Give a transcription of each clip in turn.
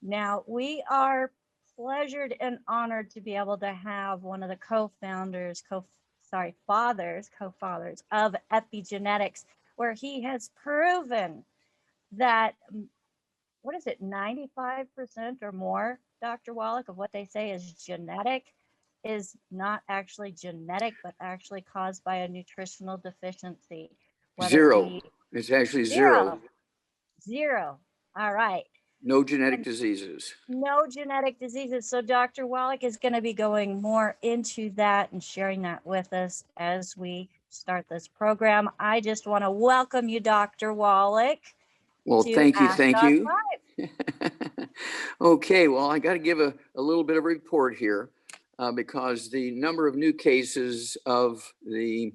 Now, we are pleasured and honored to be able to have one of the co-founders, co-fathers of epigenetics, where he has proven that, what is it, 95% or more, Dr. Wallach, of what they say is genetic is not actually genetic, but actually caused by a nutritional deficiency, whether it Zero. be It's actually zero, zero. zero. All right. No genetic And diseases. no genetic diseases. So Dr. Wallach is going to be going more into that and sharing that with us as we start this program. I just want to welcome you, Dr. Wallach, Well, to thank you. Ask Thank Doc you. Live. Okay, well, I got to give a little bit of a report here because the number of new cases of the,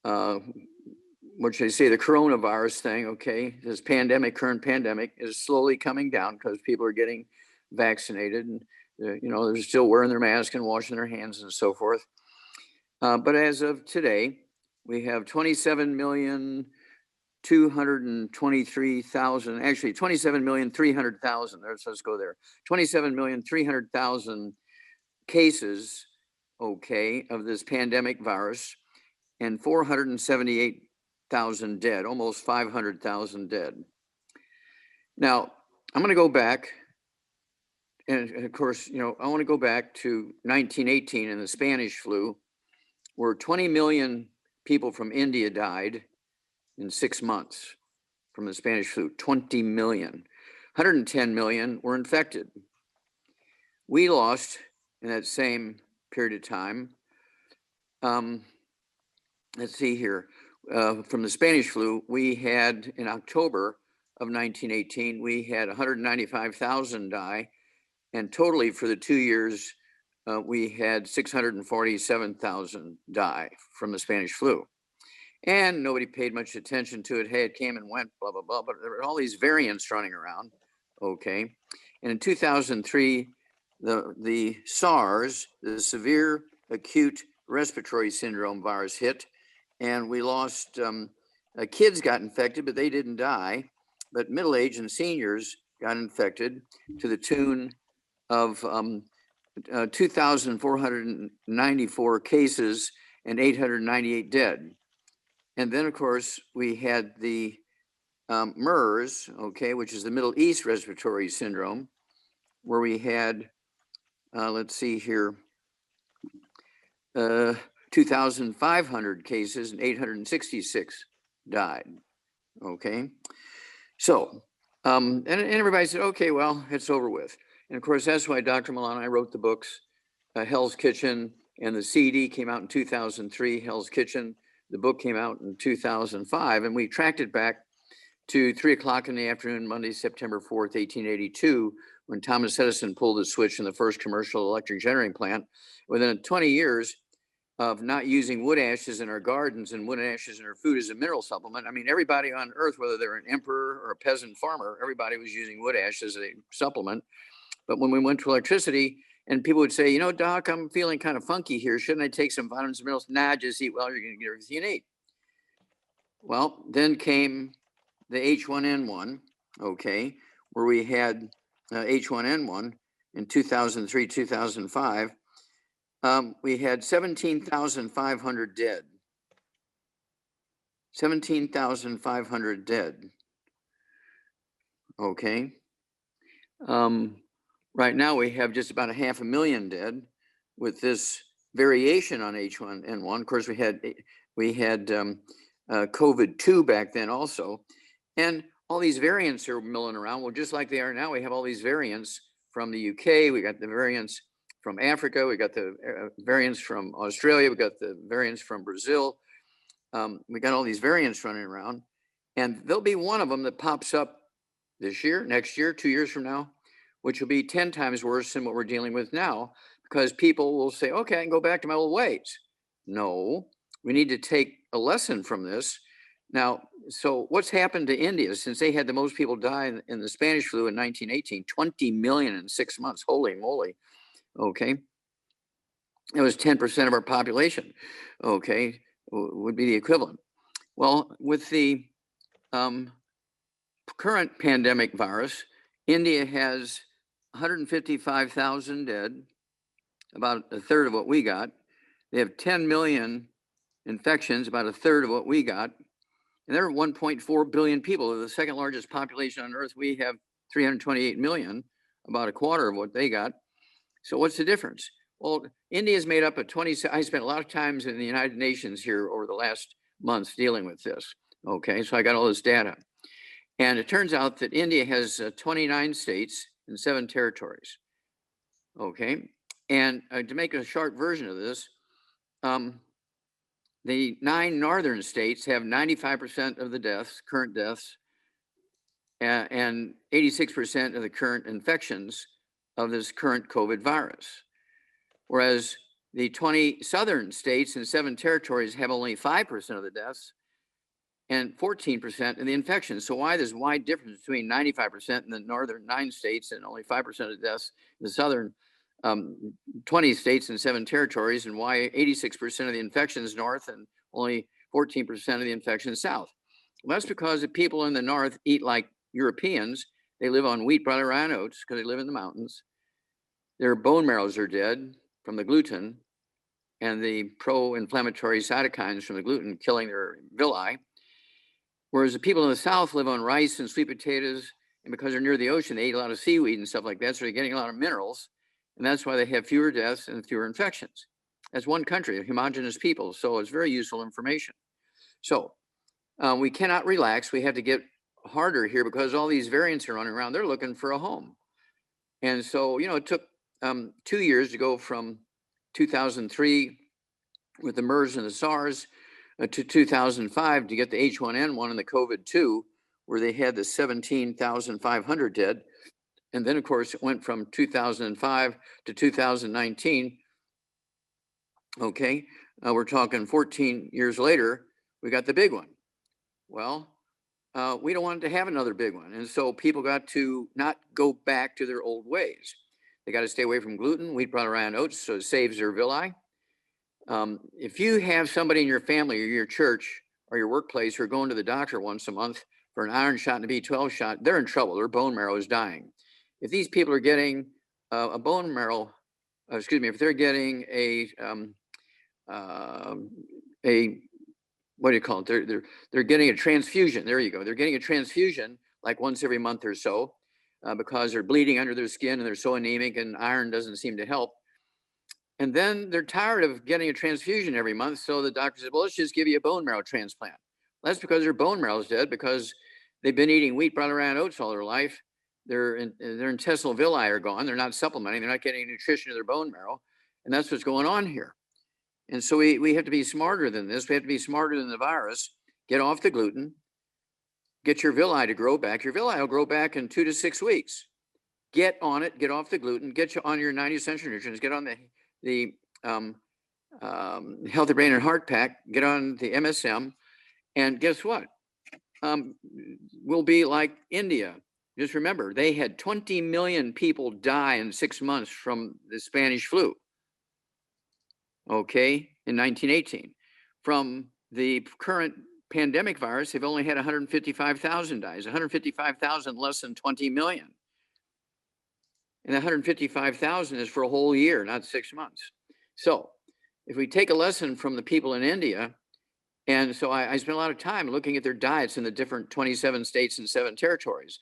what should I say, the coronavirus thing, okay, this pandemic, current pandemic is slowly coming down because people are getting vaccinated and, they're still wearing their mask and washing their hands and so forth. But as of today, we have 27,223,000, actually 27,300,000. Let's go there. 27,300,000 cases, okay, of this pandemic virus, and 478,000 dead, almost 500,000 dead. Now, I'm going to go back, and of course, I want to go back to 1918 and the Spanish flu, where 20 million people from India died in 6 months from the Spanish flu. 20 million. 110 million were infected. We lost in that same period of time. Let's see here. From the Spanish flu, we had in October of 1918, we had 195,000 die. And totally for the 2 years, we had 647,000 die from the Spanish flu. And nobody paid much attention to it. Hey, it came and went, blah, blah, blah. But there were all these variants running around. Okay. And in 2003, the SARS, the severe acute respiratory syndrome virus hit. And we lost, kids got infected, but they didn't die. But middle-aged and seniors got infected to the tune of 2,494 cases and 898 dead. And then, of course, we had the MERS, okay, which is the Middle East Respiratory Syndrome, where we had, let's see here, 2,500 cases and 866 died, okay? So, and everybody said, okay, well, it's over with. And of course, that's why Dr. Milan and I wrote the books, Hell's Kitchen, and the CD came out in 2003, Hell's Kitchen. The book came out in 2005, and we tracked it back to 3 o'clock in the afternoon, Monday, September 4th, 1882, when Thomas Edison pulled the switch in the first commercial electric generating plant. Within 20 years of not using wood ashes in our gardens and wood ashes in our food as a mineral supplement, I mean, everybody on earth, whether they're an emperor or a peasant farmer, everybody was using wood ash as a supplement. But when we went to electricity, and people would say, Doc, I'm feeling kind of funky here. Shouldn't I take some vitamins and minerals? Nah, just eat well. You're going to get everything you need. Well, then came the H1N1, okay, where we had H1N1 in 2003, 2005. We had 17,500 dead. 17,500 dead. Okay. Right now we have just about 500,000 dead with this variation on H1N1. Of course, we had COVID-2 back then also. And all these variants are milling around. Well, just like they are now, we have all these variants from the UK. We got the variants from Africa. We got the variants from Australia. We got the variants from Brazil. We got all these variants running around. And there'll be one of them that pops up this year, next year, 2 years from now, which will be 10 times worse than what we're dealing with now, because people will say, okay, I can go back to my old ways. No, we need to take a lesson from this. Now, so what's happened to India since they had the most people die in the Spanish flu in 1918, 20 million in 6 months, holy moly, okay? It was 10% of our population, okay, would be the equivalent. Well, with the current pandemic virus, India has 155,000 dead, about a third of what we got. They have 10 million infections, about a third of what we got. And they're 1.4 billion people. They're the second largest population on earth. We have 328 million, about a quarter of what they got. So what's the difference? Well, India is made up of 20. I spent a lot of times in the United Nations here over the last months dealing with this. Okay, so I got all this data. And it turns out that India has 29 states and 7 territories. Okay, and to make a short version of this, the 9 northern states have 95% of the deaths, current deaths, and 86% of the current infections of this current COVID virus. Whereas the 20 southern states and 7 territories have only 5% of the deaths and 14% of the infections. So why this wide difference between 95% in the northern 9 states and only 5% of the deaths in the southern 20 states and 7 territories, and why 86% of the infections north and only 14% of the infections south? Well, that's because the people in the north eat like Europeans. They live on wheat, barley, rye, and oats because they live in the mountains. Their bone marrows are dead from the gluten and the pro-inflammatory cytokines from the gluten killing their villi. Whereas the people in the south live on rice and sweet potatoes, and because they're near the ocean, they eat a lot of seaweed and stuff like that, so they're getting a lot of minerals, and that's why they have fewer deaths and fewer infections. That's one country, a homogeneous people, so it's very useful information. So we cannot relax. We have to get harder here because all these variants are running around. They're looking for a home. And so, you know, it took 2 years to go from 2003 with the MERS and the SARS to 2005 to get the H1N1 and the COVID-2, where they had the 17,500 dead. And then, of course, it went from 2005 to 2019. Okay, we're talking 14 years later, we got the big one. Well, we don't want to have another big one. And so people got to not go back to their old ways. They got to stay away from gluten, wheat, barley, rye, and oats, so it saves their villi. If you have somebody in your family or your church or your workplace who are going to the doctor once a month for an iron shot and a B12 shot, they're in trouble. Their bone marrow is dying. If these people are getting a bone marrow, if they're getting a what do you call it? They're getting a transfusion. There you go. They're getting a transfusion like once every month or so because they're bleeding under their skin and they're so anemic and iron doesn't seem to help. And then they're tired of getting a transfusion every month. So the doctor said, well, let's just give you a bone marrow transplant. Well, that's because their bone marrow is dead because they've been eating wheat, barley, rye, and oats all their life. Their intestinal villi are gone. They're not supplementing. They're not getting nutrition to their bone marrow. And that's what's going on here. And so we have to be smarter than this. We have to be smarter than the virus. Get off the gluten. Get your villi to grow back. Your villi will grow back in 2 to 6 weeks. Get on it. Get off the gluten. Get you on your 90 essential nutrients. Get on the Healthy Brain and Heart Pack. Get on the MSM. And guess what? We'll be like India. Just remember, they had 20 million people die in 6 months from the Spanish flu. Okay, in 1918. From the current pandemic virus, they've only had 155,000 dies, 155,000 less than 20 million. And 155,000 is for a whole year, not 6 months. So if we take a lesson from the people in India, and so I spent a lot of time looking at their diets in the different 27 states and 7 territories.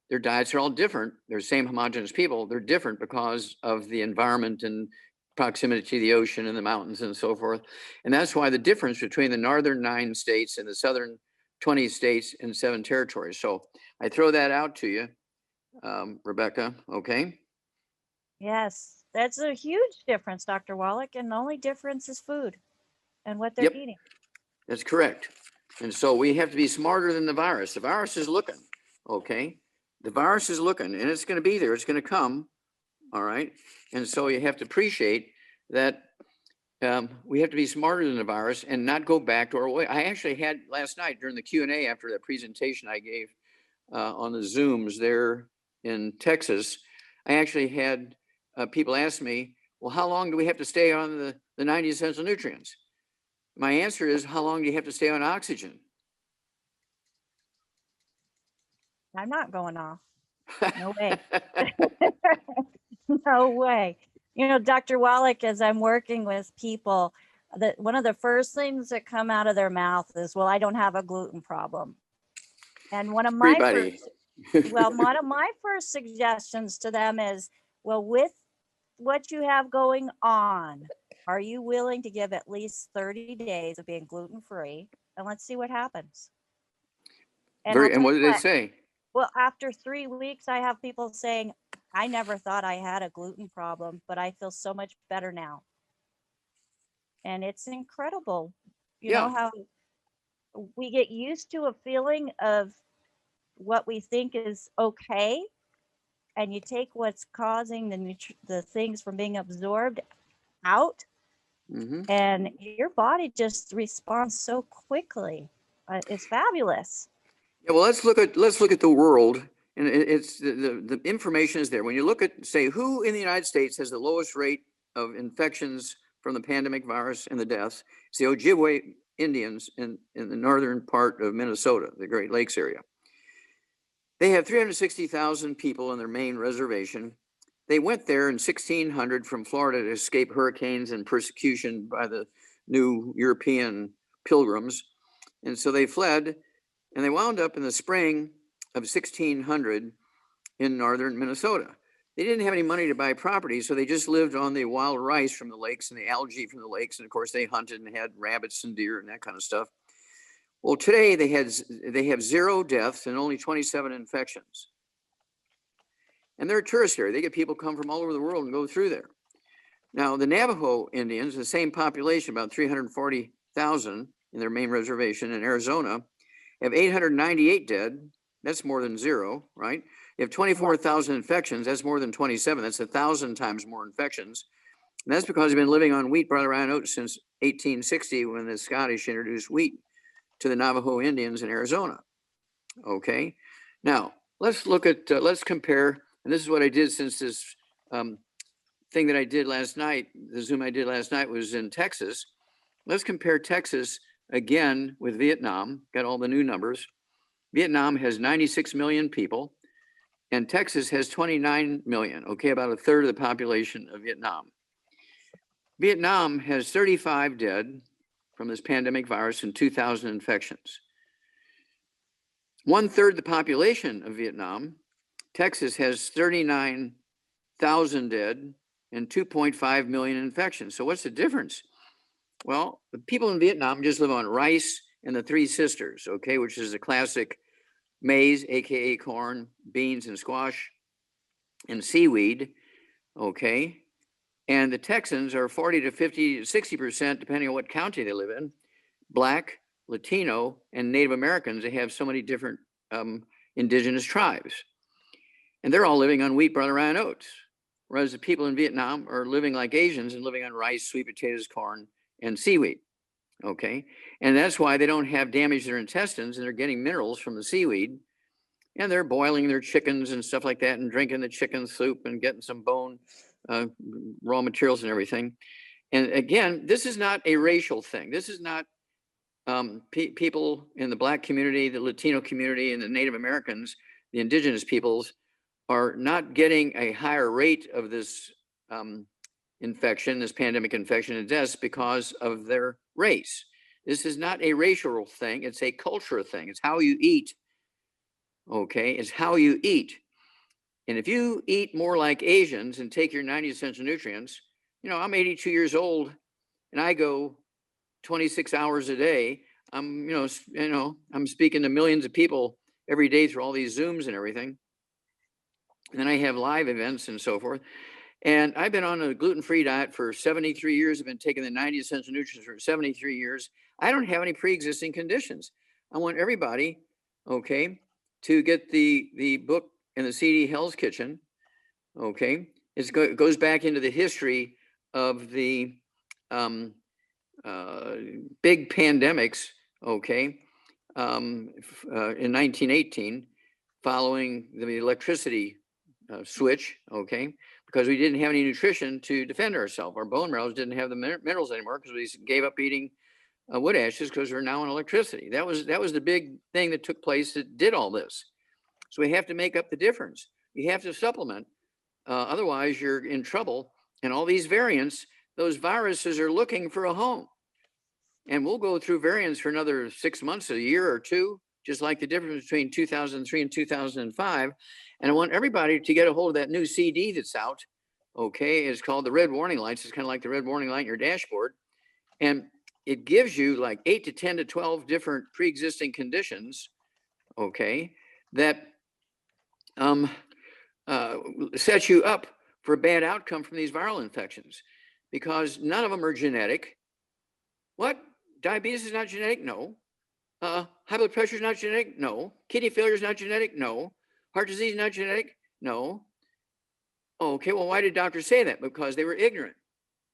Their diets are all different. They're the same homogeneous people. They're different because of the environment and proximity to the ocean and the mountains and so forth. And that's why the difference between the northern 9 states and the southern 20 states and 7 territories. So I throw that out to you, Rebecca, okay? Yes, that's a huge difference, Dr. Wallach, and the only difference is food and what they're Yep. eating. That's correct. And so we have to be smarter than the virus. The virus is looking, okay? The virus is looking and it's going to be there. It's going to come, all right? And so you have to appreciate that we have to be smarter than the virus and not go back to our way. I actually had last night during the Q&A after that presentation I gave on the Zooms there in Texas, I actually had people ask me, well, how long do we have to stay on the 90 essential nutrients? My answer is, how long do you have to stay on oxygen? I'm not going off. No way. No way. You know, Dr. Wallach, as I'm working with people, that one of the first things that come out of their mouth is, well, I don't have a gluten problem. And one of my Everybody. first, well, one of my first suggestions to them is, well, with what you have going on, are you willing to give at least 30 days of being gluten free? And let's see what happens. And I'll Very, and tell what you did they what, say? well, after 3 weeks, I have people saying, I never thought I had a gluten problem, but I feel so much better now. And it's incredible, you know, Yeah. how we get used to a feeling of what we think is okay, and you take what's causing the things from being absorbed out, Hmm. and your body just responds so quickly. It's fabulous. Yeah, well, let's look at the world, and it's the information is there. When you look at, say, who in the United States has the lowest rate of infections from the pandemic virus and the deaths, it's the Ojibwe Indians in the northern part of Minnesota, the Great Lakes area. They have 360,000 people in their main reservation. They went there in 1600 from Florida to escape hurricanes and persecution by the new European pilgrims. And so they fled, and they wound up in the spring of 1600 in northern Minnesota. They didn't have any money to buy property, so they just lived on the wild rice from the lakes and the algae from the lakes. And of course, they hunted and had rabbits and deer and that kind of stuff. Well, today they have 0 deaths and only 27 infections. And they're a tourist area. They get people come from all over the world and go through there. Now, the Navajo Indians, the same population, about 340,000 in their main reservation in Arizona, have 898 dead. That's more than 0, right? You have 24,000 infections. That's more than 27. That's 1,000 times more infections. And that's because they've been living on wheat brought around oats since 1860 when the Scottish introduced wheat to the Navajo Indians in Arizona. Okay. Now, let's look at, let's compare, and this is what I did since this thing that I did last night, the Zoom I did last night was in Texas. Let's compare Texas again with Vietnam, got all the new numbers. Vietnam has 96 million people, and Texas has 29 million, okay, about a third of the population of Vietnam. Vietnam has 35 dead from this pandemic virus and 2,000 infections. 1/3 the population of Vietnam. Texas has 39,000 dead and 2.5 million infections. So what's the difference? Well, the people in Vietnam just live on rice and the Three Sisters, okay, which is a classic maize, AKA corn, beans and squash, and seaweed, okay? And the Texans are 40 to 50 to 60%, depending on what county they live in, Black, Latino, and Native Americans. They have so many different indigenous tribes. And they're all living on wheat, barley, rye, and oats. Whereas the people in Vietnam are living like Asians and living on rice, sweet potatoes, corn, and seaweed. Okay. And that's why they don't have damage to their intestines and they're getting minerals from the seaweed. And they're boiling their chickens and stuff like that and drinking the chicken soup and getting some bone raw materials and everything. And again, this is not a racial thing. This is not people in the Black community, the Latino community, and the Native Americans, the indigenous peoples, are not getting a higher rate of this infection, this pandemic infection and deaths because of their race. This is not a racial thing. It's a cultural thing. It's how you eat. Okay. It's how you eat. And if you eat more like Asians and take your 90 essential nutrients, you know, I'm 82 years old and I go 26 hours a day. I'm, I'm speaking to millions of people every day through all these Zooms and everything. And then I have live events and so forth. And I've been on a gluten-free diet for 73 years. I've been taking the 90 essential nutrients for 73 years. I don't have any pre-existing conditions. I want everybody, okay, to get the book in the CD Hell's Kitchen, okay? It goes back into the history of the big pandemics, okay, in 1918, following the electricity switch, okay, because we didn't have any nutrition to defend ourselves. Our bone marrows didn't have the minerals anymore because we gave up eating wood ashes because we're now on electricity. That was the big thing that took place that did all this. So we have to make up the difference. You have to supplement. Otherwise, you're in trouble. And all these variants, those viruses are looking for a home. And we'll go through variants for another 6 months, a year or two, just like the difference between 2003 and 2005. And I want everybody to get a hold of that new CD that's out. Okay, it's called the Red Warning Lights. It's kind of like the red warning light in your dashboard. And it gives you like 8 to 10 to 12 different pre-existing conditions, okay, that set you up for a bad outcome from these viral infections, because none of them are genetic. What? Diabetes is not genetic? No. High blood pressure is not genetic? No. Kidney failure is not genetic? No. Heart disease is not genetic? No. Okay, well, why did doctors say that? Because they were ignorant.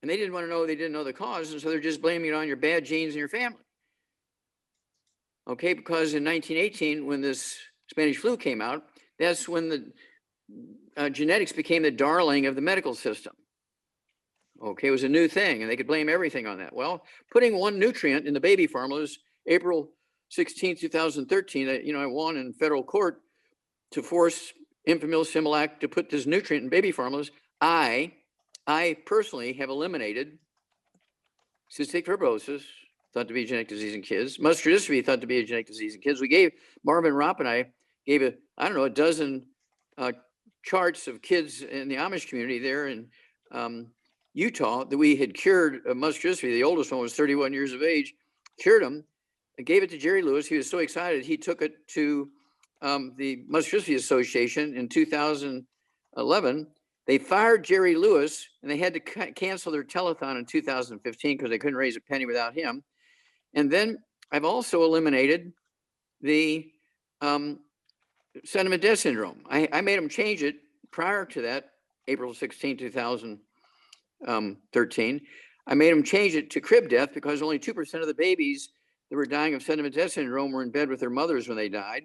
And they didn't want to know, they didn't know the cause. And so they're just blaming it on your bad genes in your family. Okay, because in 1918, when this Spanish flu came out, that's when the genetics became the darling of the medical system. Okay, it was a new thing and they could blame everything on that. Well, putting one nutrient in the baby formulas, April 16, 2013, I won in federal court to force Enfamil Similac to put this nutrient in baby formulas. I personally have eliminated cystic fibrosis, thought to be a genetic disease in kids, muscular dystrophy, thought to be a genetic disease in kids. We gave, Marvin Ropp and I gave a dozen charts of kids in the Amish community there in Utah that we had cured muscular dystrophy. The oldest one was 31 years of age, cured him, and gave it to Jerry Lewis. He was so excited, he took it to the Muscular Dystrophy Association in 2011. They fired Jerry Lewis and they had to cancel their telethon in 2015 because they couldn't raise a penny without him. And then I've also eliminated the sentiment death syndrome. I made them change it prior to that, April 16, 2013. I made them change it to crib death because only 2% of the babies that were dying of sentiment death syndrome were in bed with their mothers when they died.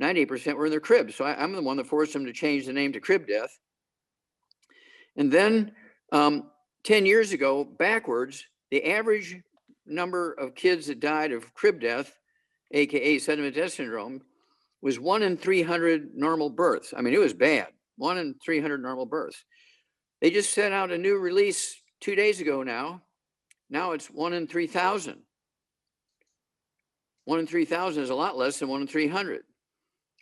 98% were in their cribs. So I'm the one that forced them to change the name to crib death. And then 10 years ago, backwards, the average number of kids that died of crib death, AKA sentiment death syndrome, was 1 in 300 normal births. I mean, it was bad, 1 in 300 normal births. They just sent out a new release 2 days ago now. Now it's 1 in 3,000. 1 in 3,000 is a lot less than 1 in 300.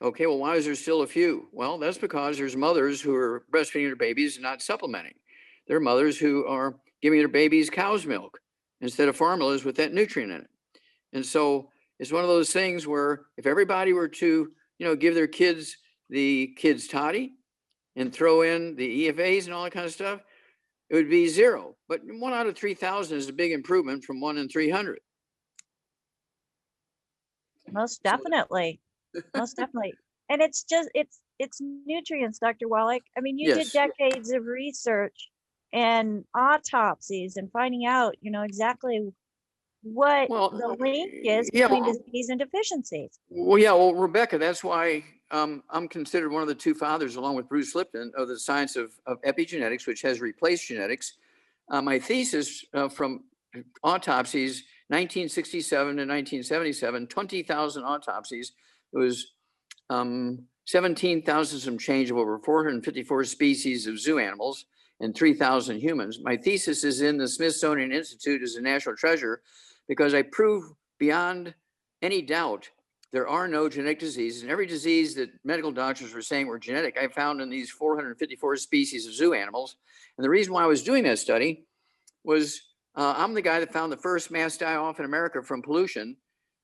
Okay, well, why is there still a few? Well, that's because there's mothers who are breastfeeding their babies and not supplementing. There are mothers who are giving their babies cow's milk instead of formulas with that nutrient in it. And so it's one of those things where if everybody were to, give their kids the kids toddy and throw in the EFAs and all that kind of stuff, it would be 0. But 1 out of 3,000 is a big improvement from 1 in 300. Most definitely. Most definitely. And it's nutrients, Dr. Wallach. I mean, you did decades of research and autopsies and finding out, exactly what the link is between disease and deficiencies. Well, Rebecca, that's why I'm considered one of the 2 fathers, along with Bruce Lipton, of the science of epigenetics, which has replaced genetics. My thesis from autopsies, 1967 to 1977, 20,000 autopsies. It was 17,000 some change of over 454 species of zoo animals and 3,000 humans. My thesis is in the Smithsonian Institute as a national treasure because I prove beyond any doubt there are no genetic diseases. And every disease that medical doctors were saying were genetic, I found in these 454 species of zoo animals. And the reason why I was doing that study was I'm the guy that found the first mass die-off in America from pollution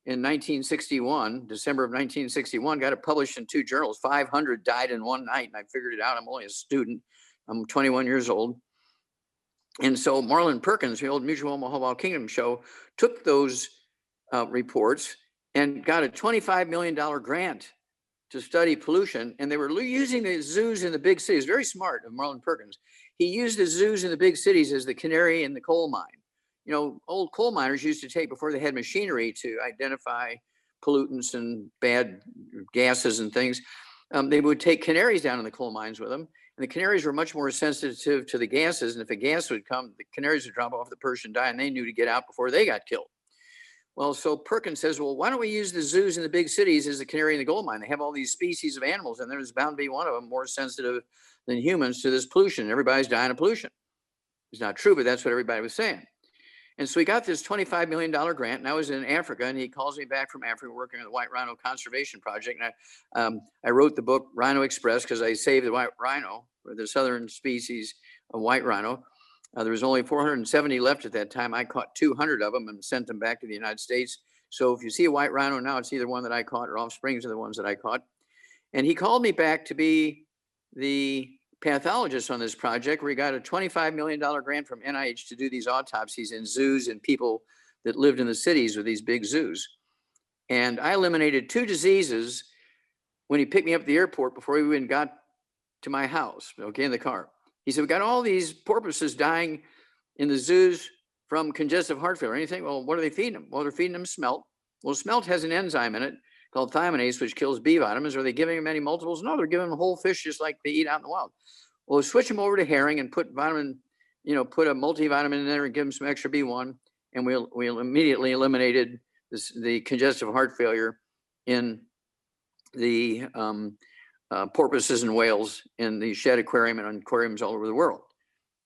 in 1961, December of 1961, got it published in 2 journals. 500 died in one night, and I figured it out. I'm only a student. I'm 21 years old. And so Marlin Perkins, the old Mutual Omaha Wild Kingdom show, took those reports and got a $25 million grant to study pollution. And they were using the zoos in the big cities. Very smart of Marlin Perkins. He used the zoos in the big cities as the canary in the coal mine. Old coal miners used to take, before they had machinery to identify pollutants and bad gases and things, they would take canaries down in the coal mines with them. And the canaries were much more sensitive to the gases. And if a gas would come, the canaries would drop off the perch and die, and they knew to get out before they got killed. Well, so Perkins says, well, why don't we use the zoos in the big cities as the canary in the coal mine? They have all these species of animals, and there's bound to be one of them more sensitive than humans to this pollution. Everybody's dying of pollution. It's not true, but that's what everybody was saying. And so he got this $25 million grant, and I was in Africa, and he calls me back from Africa working on the White Rhino Conservation Project. And I wrote the book Rhino Express because I saved the white rhino, or the southern species of white rhino. There was only 470 left at that time. I caught 200 of them and sent them back to the United States. So if you see a white rhino now, it's either one that I caught or offsprings of the ones that I caught. And he called me back to be the pathologist on this project, where he got a $25 million grant from NIH to do these autopsies in zoos and people that lived in the cities with these big zoos. And I eliminated 2 diseases when he picked me up at the airport before he even got to my house, okay, in the car. He said, we got all these porpoises dying in the zoos from congestive heart failure. Anything? Well, what are they feeding them? Well, they're feeding them smelt. Well, smelt has an enzyme in it called thymidase, which kills B vitamins. Are they giving them any multiples? No, they're giving them whole fish just like they eat out in the wild. Well, switch them over to herring and put vitamin, put a multivitamin in there and give them some extra B1. And we immediately eliminated the congestive heart failure in the porpoises and whales in the Shedd Aquarium and aquariums all over the world.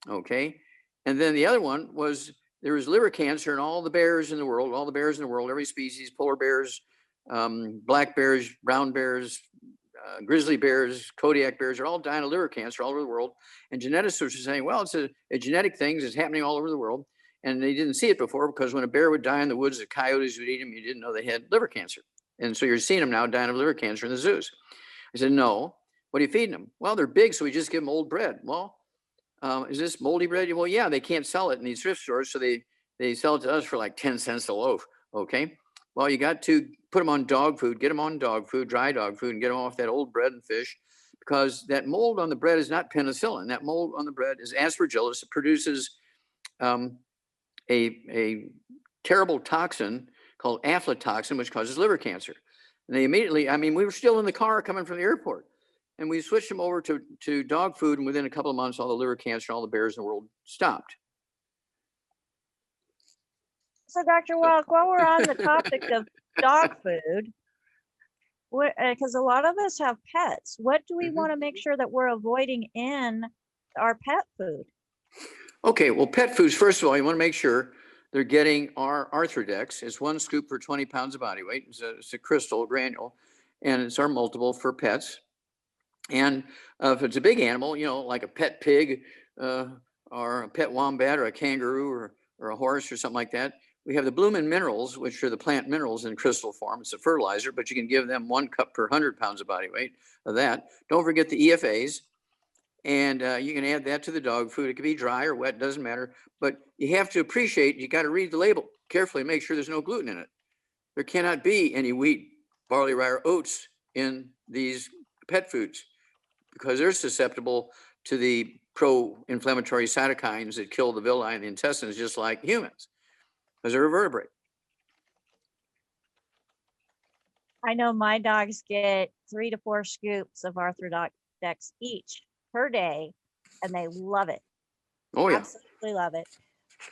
Okay. And then the other one was there was liver cancer in all the bears in the world, every species, polar bears, black bears, brown bears, grizzly bears, Kodiak bears are all dying of liver cancer all over the world. And geneticists were saying, well, it's a genetic thing. It's happening all over the world. And they didn't see it before because when a bear would die in the woods, the coyotes would eat them. You didn't know they had liver cancer. And so you're seeing them now dying of liver cancer in the zoos. I said, no. What are you feeding them? Well, they're big, so we just give them old bread. Well, is this moldy bread? Well, yeah, they can't sell it in these thrift stores, so they sell it to us for like 10 cents a loaf. Okay. Well, you got to put them on dog food, get them on dog food, dry dog food, and get them off that old bread and fish, because that mold on the bread is not penicillin. That mold on the bread is aspergillus. It produces a terrible toxin called aflatoxin, which causes liver cancer. And they immediately, we were still in the car coming from the airport, and we switched them over to dog food, and within a couple of months, all the liver cancer and all the bears in the world stopped. So, Dr. Wallach, while we're on the topic of dog food, because a lot of us have pets, what do we want to make sure that we're avoiding in our pet food? Okay, well, pet foods, first of all, you want to make sure they're getting our Arthrodex. It's 1 scoop for 20 pounds of body weight. It's a crystal granule, and it's our multiple for pets. And if it's a big animal, like a pet pig or a pet wombat or a kangaroo or a horse or something like that, we have the Bloomin' Minerals, which are the plant minerals in crystal form. It's a fertilizer, but you can give them 1 cup per 100 pounds of body weight of that. Don't forget the EFAs. And you can add that to the dog food. It could be dry or wet, doesn't matter. But you have to appreciate, you got to read the label carefully, make sure there's no gluten in it. There cannot be any wheat, barley, rye, or oats in these pet foods because they're susceptible to the pro-inflammatory cytokines that kill the villi in the intestines, just like humans, because they're a vertebrate. I know my dogs get 3 to 4 scoops of Arthrodex each per day, and they love it. Oh, yeah. Absolutely love it.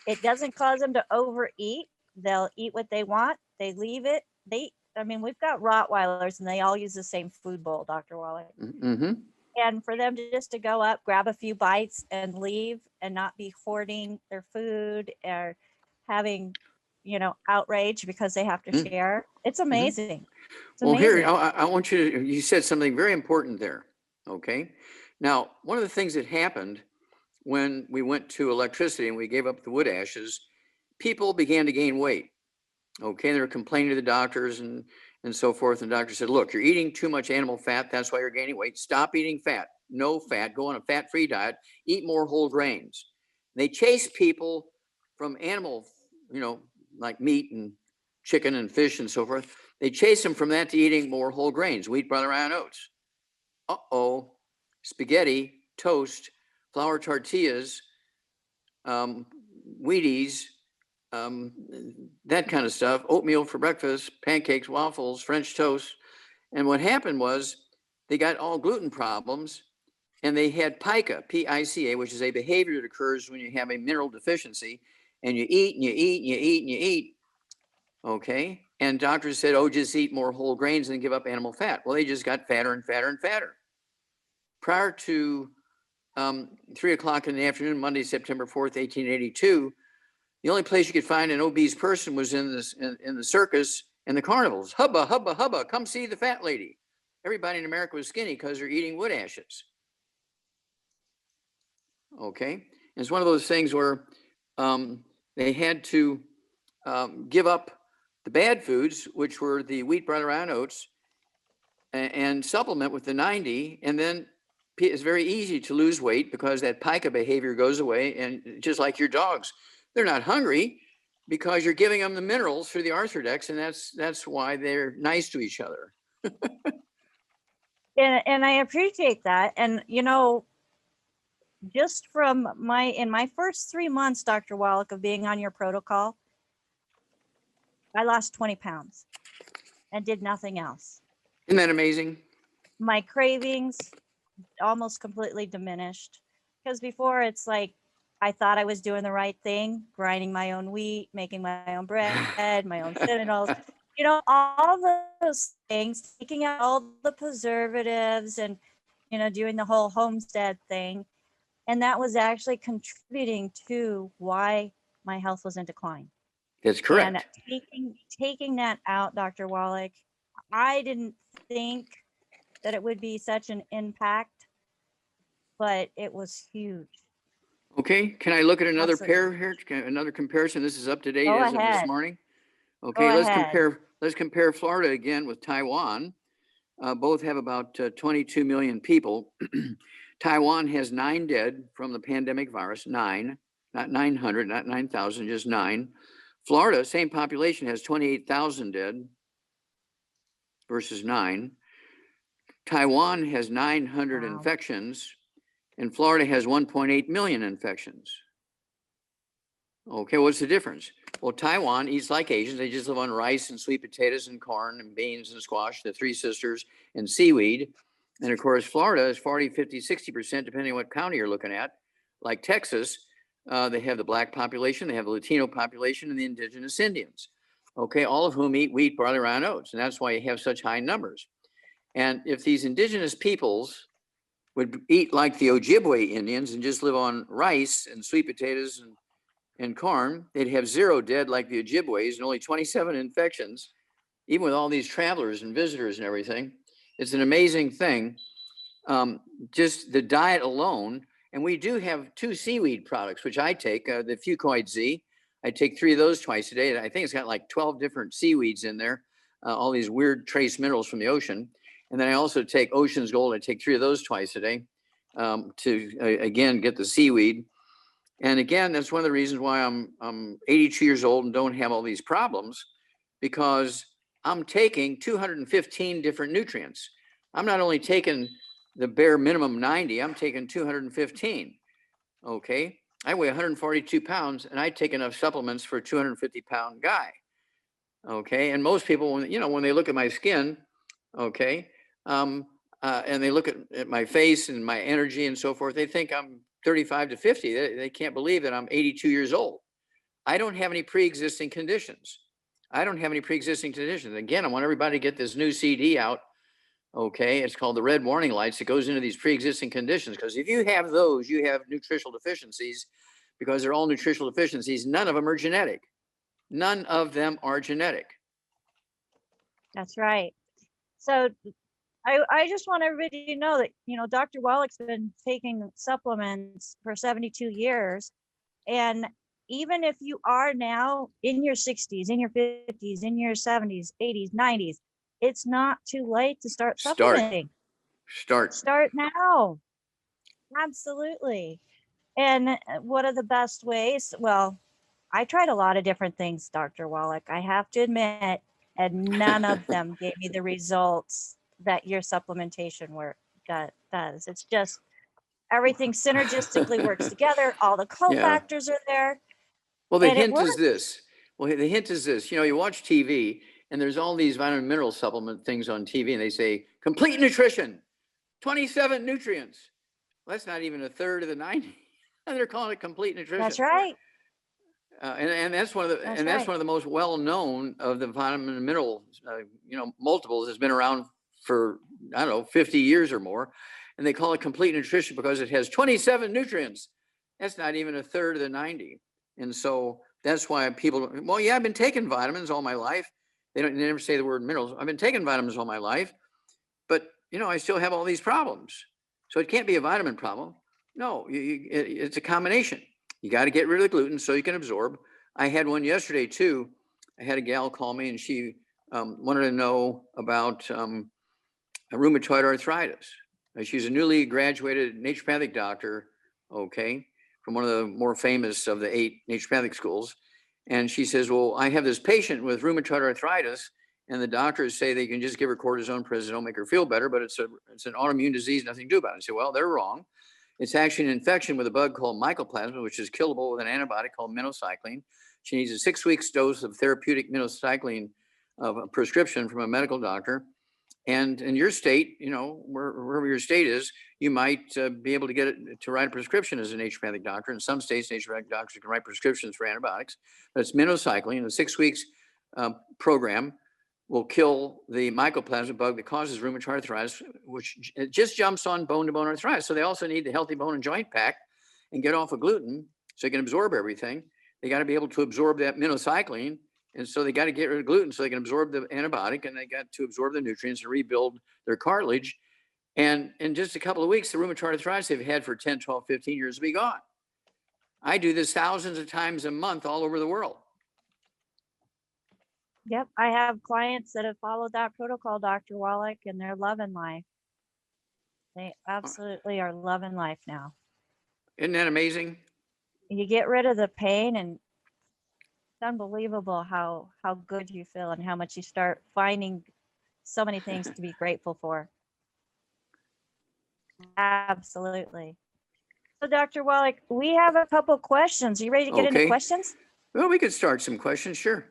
It doesn't cause them to overeat. They'll eat what they want. They leave it. We've got Rottweilers, and they all use the same food bowl, Dr. Wallach. Mm-hmm. And for them just to go up, grab a few bites, and leave, and not be hoarding their food or having, outrage because they have to share. It's amazing. It's well, amazing. here, I want you said something very important there. Okay. Now, one of the things that happened when we went to electricity and we gave up the wood ashes, people began to gain weight. Okay. And they were complaining to the doctors and so forth. And the doctor said, look, you're eating too much animal fat. That's why you're gaining weight. Stop eating fat. No fat. Go on a fat-free diet. Eat more whole grains. They chase people from animal, like meat and chicken and fish and so forth. They chase them from that to eating more whole grains, wheat, barley, rye, and oats. Uh-oh. Spaghetti, toast, flour tortillas, Wheaties, that kind of stuff, oatmeal for breakfast, pancakes, waffles, French toast. And what happened was they got all gluten problems, and they had pica, P-I-C-A, which is a behavior that occurs when you have a mineral deficiency, and you eat and you eat and you eat and you eat. Okay. And doctors said, oh, just eat more whole grains and give up animal fat. Well, they just got fatter and fatter and fatter. Prior to 3 o'clock in the afternoon, Monday, September 4th, 1882, the only place you could find an obese person was in the circus and the carnivals. Hubba, hubba, hubba, come see the fat lady. Everybody in America was skinny because they're eating wood ashes. Okay. And it's one of those things where they had to give up the bad foods, which were the wheat, barley, rye, and oats, and supplement with the 90. And then it's very easy to lose weight because that pica behavior goes away. And just like your dogs, they're not hungry because you're giving them the minerals through the Arthrodex, and that's why they're nice to each other. And I appreciate that. And, you know, just from in my first 3 months, Dr. Wallach, of being on your protocol, I lost 20 pounds and did nothing else. Isn't that amazing? My cravings almost completely diminished, because before it's like I thought I was doing the right thing, grinding my own wheat, making my own bread, my own citadels, you know, all those things, taking out all the preservatives and, you know, doing the whole homestead thing. And that was actually contributing to why my health was in decline. That's correct. And taking that out, Dr. Wallach, I didn't think that it would be such an impact, but it was huge. Okay, can I look at another Absolutely. pair here? Another comparison. This is up to date Go as of this ahead. morning. Okay, Go let's ahead. compare Florida again with Taiwan. Both have about 22 million people. Taiwan has 9 dead from the pandemic virus, 9, not 900, not 9,000, just 9. Florida, same population, has 28,000 dead versus 9. Taiwan has 900 Wow. infections, and Florida has 1.8 million infections. Okay, what's the difference? Well, Taiwan eats like Asians. They just live on rice and sweet potatoes and corn and beans and squash, the 3 sisters, and seaweed. And of course, Florida is 40, 50, 60%, depending on what county you're looking at. Like Texas, they have the black population, they have the Latino population, and the indigenous Indians. Okay, all of whom eat wheat, barley, rye, and oats. And that's why you have such high numbers. And if these indigenous peoples would eat like the Ojibwe Indians and just live on rice and sweet potatoes and corn, they'd have 0 dead like the Ojibways and only 27 infections, even with all these travelers and visitors and everything. It's an amazing thing. Just the diet alone. And we do have 2 seaweed products, which I take, the Fucoid Z. I take 3 of those twice a day. I think it's got like 12 different seaweeds in there, all these weird trace minerals from the ocean. And then I also take Ocean's Gold. I take 3 of those twice a day to, again, get the seaweed. And again, that's one of the reasons why I'm 82 years old and don't have all these problems, because I'm taking 215 different nutrients. I'm not only taking the bare minimum 90, I'm taking 215. Okay. I weigh 142 pounds and I take enough supplements for a 250-pound guy. Okay. And most people, when they look at my skin, okay, and they look at my face and my energy and so forth, they think I'm 35 to 50. They can't believe that I'm 82 years old. I don't have any pre-existing conditions. Again, I want everybody to get this new CD out. Okay, it's called the Red Warning Lights. It goes into these pre-existing conditions, because if you have those, you have nutritional deficiencies, because they're all nutritional deficiencies. None of them are genetic. That's right. So I just want everybody to know that, Dr. Wallach's been taking supplements for 72 years. And even if you are now in your 60s, in your 50s, in your 70s, 80s, 90s, it's not too late to start supplementing. Start now. Absolutely. And what are the best ways? Well, I tried a lot of different things, Dr. Wallach, I have to admit, and none of them gave me the results that your supplementation does. It's just everything synergistically works together. All the cofactors are there. Well, the hint is this. You watch TV and there's all these vitamin mineral supplement things on TV, and they say complete nutrition, 27 nutrients. Well, that's not even a third of the 90. And they're calling it complete nutrition. That's right. And that's one of the, That's and that's right. one of the most well-known of the vitamin and mineral, multiples has been around for, I don't know, 50 years or more. And they call it complete nutrition because it has 27 nutrients. That's not even a third of the 90. And so that's why people, well, yeah, I've been taking vitamins all my life. They never say the word minerals. I've been taking vitamins all my life, but I still have all these problems. So it can't be a vitamin problem. No, it's a combination. You got to get rid of the gluten so you can absorb. I had one yesterday too. I had a gal call me and she wanted to know about rheumatoid arthritis. She's a newly graduated naturopathic doctor, okay, from one of the more famous of the 8 naturopathic schools. And she says, well, I have this patient with rheumatoid arthritis, and the doctors say they can just give her cortisone, prednisone, make her feel better, but it's an autoimmune disease, nothing to do about it. I say, well, they're wrong. It's actually an infection with a bug called mycoplasma, which is killable with an antibiotic called minocycline. She needs a 6 weeks dose of therapeutic minocycline of a prescription from a medical doctor. And in your state, wherever your state is, you might be able to get it to write a prescription as a naturopathic doctor. In some states, naturopathic doctors can write prescriptions for antibiotics. But it's minocycline. A 6 weeks program will kill the mycoplasma bug that causes rheumatoid arthritis, which it just jumps on bone-to-bone arthritis. So they also need the healthy bone and joint pack and get off of gluten so they can absorb everything. They got to be able to absorb that minocycline. And so they got to get rid of gluten so they can absorb the antibiotic, and they got to absorb the nutrients and rebuild their cartilage. And in just a couple of weeks, the rheumatoid arthritis they've had for 10, 12, 15 years will be gone. I do this thousands of times a month all over the world. Yep. I have clients that have followed that protocol, Dr. Wallach, and they're loving life. They absolutely are loving life now. Isn't that amazing? You get rid of the pain, and it's unbelievable how good you feel and how much you start finding so many things to be grateful for. Absolutely. So Dr. Wallach, we have a couple questions. Are you ready to get into Okay. questions? Well, we could start some questions, sure.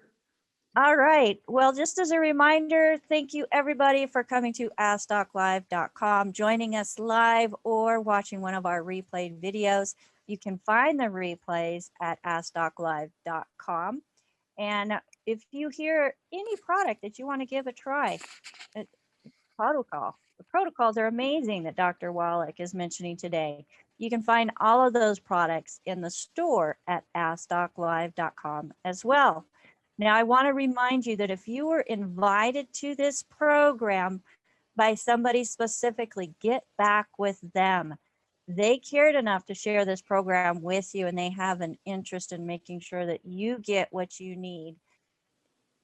All right. Well, just as a reminder, thank you everybody for coming to AskDocLive.com, joining us live or watching one of our replayed videos. You can find the replays at AskDocLive.com. And if you hear any product that you want to give a try, the protocols are amazing that Dr. Wallach is mentioning today. You can find all of those products in the store at AskDocLive.com as well. Now, I want to remind you that if you were invited to this program by somebody specifically, get back with them. They cared enough to share this program with you, and they have an interest in making sure that you get what you need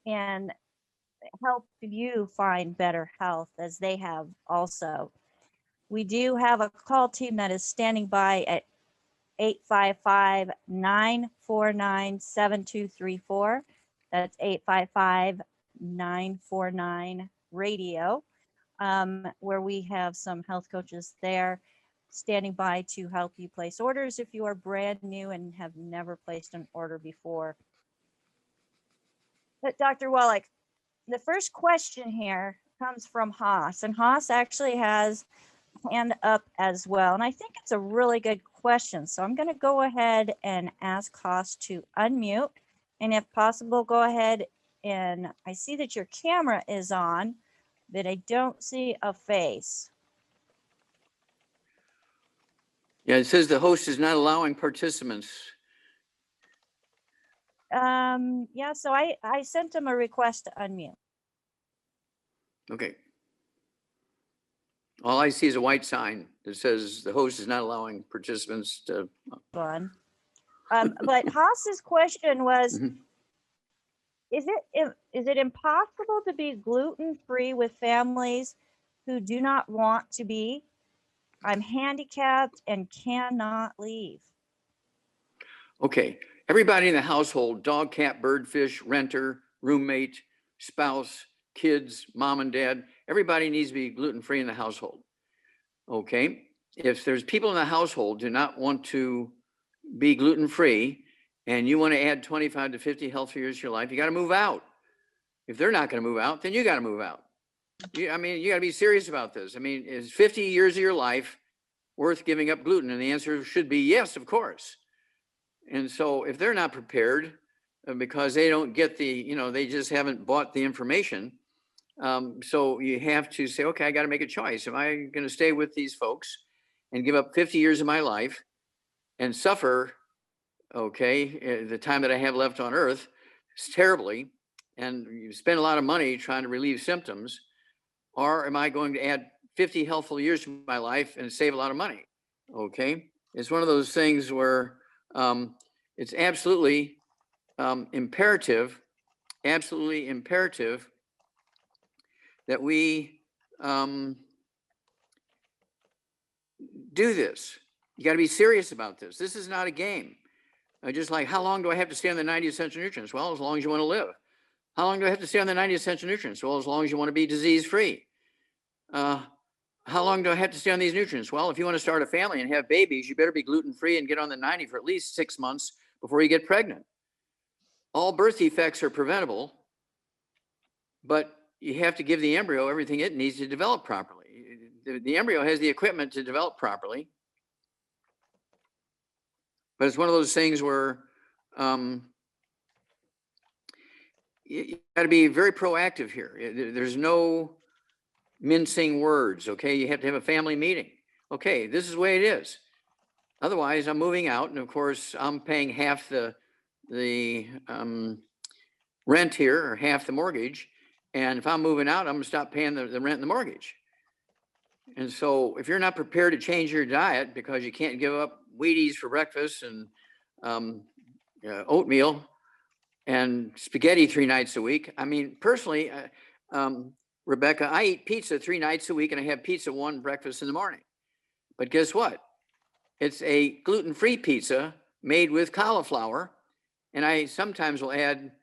and help you find better health as they have also. We do have a call team that is standing by at 855-949-7234. That's 855-949-RADIO, where we have some health coaches there standing by to help you place orders if you are brand new and have never placed an order before. But Dr. Wallach, the first question here comes from Haas, and Haas actually has hand up as well. And I think it's a really good question. So I'm going to go ahead and ask Haas to unmute. And if possible, go ahead, and I see that your camera is on, but I don't see a face. Yeah, it says the host is not allowing participants. Yeah, so I sent him a request to unmute. Okay. All I see is a white sign that says the host is not allowing participants to. Fun. But Haas's question was, Mhm. is it impossible to be gluten-free with families who do not want to be? I'm handicapped and cannot leave. Okay, everybody in the household, dog, cat, bird, fish, renter, roommate, spouse, kids, mom and dad, everybody needs to be gluten-free in the household. Okay, if there's people in the household do not want to be gluten-free and you want to add 25 to 50 healthy years to your life, you got to move out. If they're not going to move out, then you got to move out. You got to be serious about this. I mean, is 50 years of your life worth giving up gluten? And the answer should be yes, of course. And so if they're not prepared because they don't get they just haven't bought the information. So you have to say, okay, I got to make a choice. Am I going to stay with these folks and give up 50 years of my life and suffer, okay, the time that I have left on earth terribly, and you spend a lot of money trying to relieve symptoms, or am I going to add 50 healthful years to my life and save a lot of money? Okay. It's one of those things where it's absolutely imperative that we do this. You got to be serious about this. This is not a game. Just like, how long do I have to stay on the 90 essential nutrients? Well, as long as you want to live. How long do I have to stay on the 90 essential nutrients? Well, as long as you want to be disease-free. How long do I have to stay on these nutrients? Well, if you want to start a family and have babies, you better be gluten-free and get on the 90 for at least 6 months before you get pregnant. All birth defects are preventable, but you have to give the embryo everything it needs to develop properly. The embryo has the equipment to develop properly, but it's one of those things where you got to be very proactive here. There's no mincing words, okay? You have to have a family meeting. Okay, this is the way it is. Otherwise, I'm moving out, and of course, I'm paying half the rent here, or half the mortgage. And if I'm moving out, I'm gonna stop paying the rent and the mortgage. And so if you're not prepared to change your diet because you can't give up Wheaties for breakfast and oatmeal and spaghetti 3 nights a week. I mean, personally, Rebecca, I eat pizza 3 nights a week, and I have pizza 1 breakfast in the morning. But guess what? It's a gluten-free pizza made with cauliflower. And I sometimes will add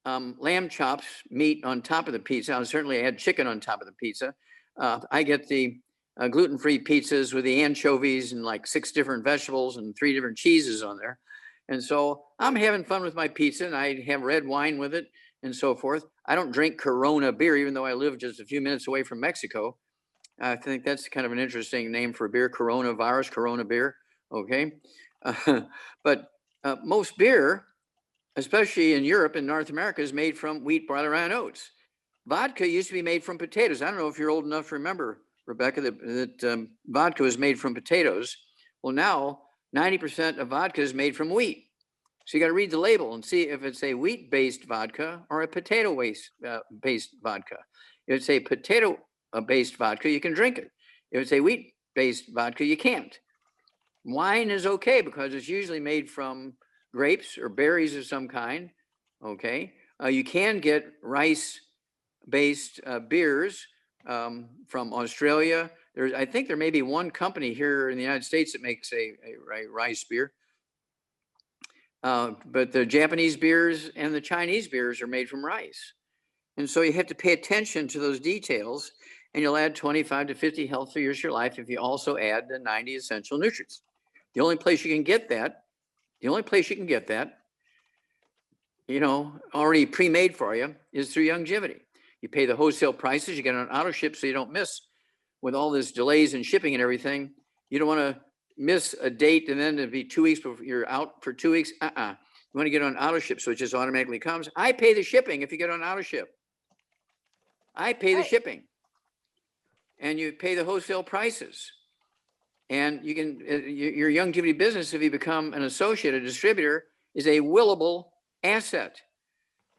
lamb chops, meat on top of the pizza. I'll certainly add chicken on top of the pizza. I get the gluten-free pizzas with the anchovies and like 6 different vegetables and 3 different cheeses on there. And so I'm having fun with my pizza, and I have red wine with it and so forth. I don't drink Corona beer, even though I live just a few minutes away from Mexico. I think that's kind of an interesting name for a beer, coronavirus, Corona beer. Okay. But most beer, especially in Europe and North America, is made from wheat, barley, rye, and oats. Vodka used to be made from potatoes. I don't know if you're old enough to remember, Rebecca, that vodka was made from potatoes. Well, now 90% of vodka is made from wheat. So you got to read the label and see if it's a wheat-based vodka or a potato-based vodka. If it's a potato-based vodka, you can drink it. If it's a wheat-based vodka, you can't. Wine is okay because it's usually made from grapes or berries of some kind. Okay. You can get rice-based beers from Australia. I think there may be one company here in the United States that makes a rice beer. But the Japanese beers and the Chinese beers are made from rice. And so you have to pay attention to those details, and you'll add 25 to 50 healthy years to your life if you also add the 90 essential nutrients. The only place you can get that, already pre-made for you, is through Youngevity. You pay the wholesale prices, you get on auto ship so you don't miss with all this delays in shipping and everything. You don't want to miss a date and then it'd be 2 weeks before you're out for 2 weeks. You want to get on auto ship so it just automatically comes. I pay the shipping if you get on auto ship. I pay the shipping, and you pay the wholesale prices. And you can, your Youngevity business, if you become an associate, a distributor, is a willable asset.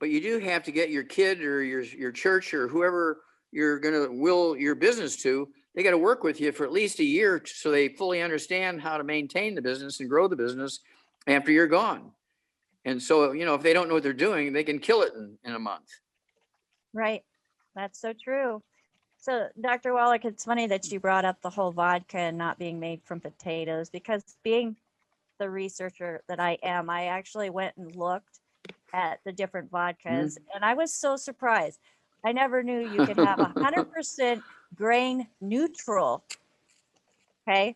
But you do have to get your kid or your church or whoever you're going to will your business to, they got to work with you for at least a year so they fully understand how to maintain the business and grow the business after you're gone. And so, if they don't know what they're doing, they can kill it in a month. Right. That's so true. So, Dr. Wallach, it's funny that you brought up the whole vodka and not being made from potatoes, because being the researcher that I am, I actually went and looked at the different vodkas, and I was so surprised. I never knew you could have 100% grain neutral. Okay.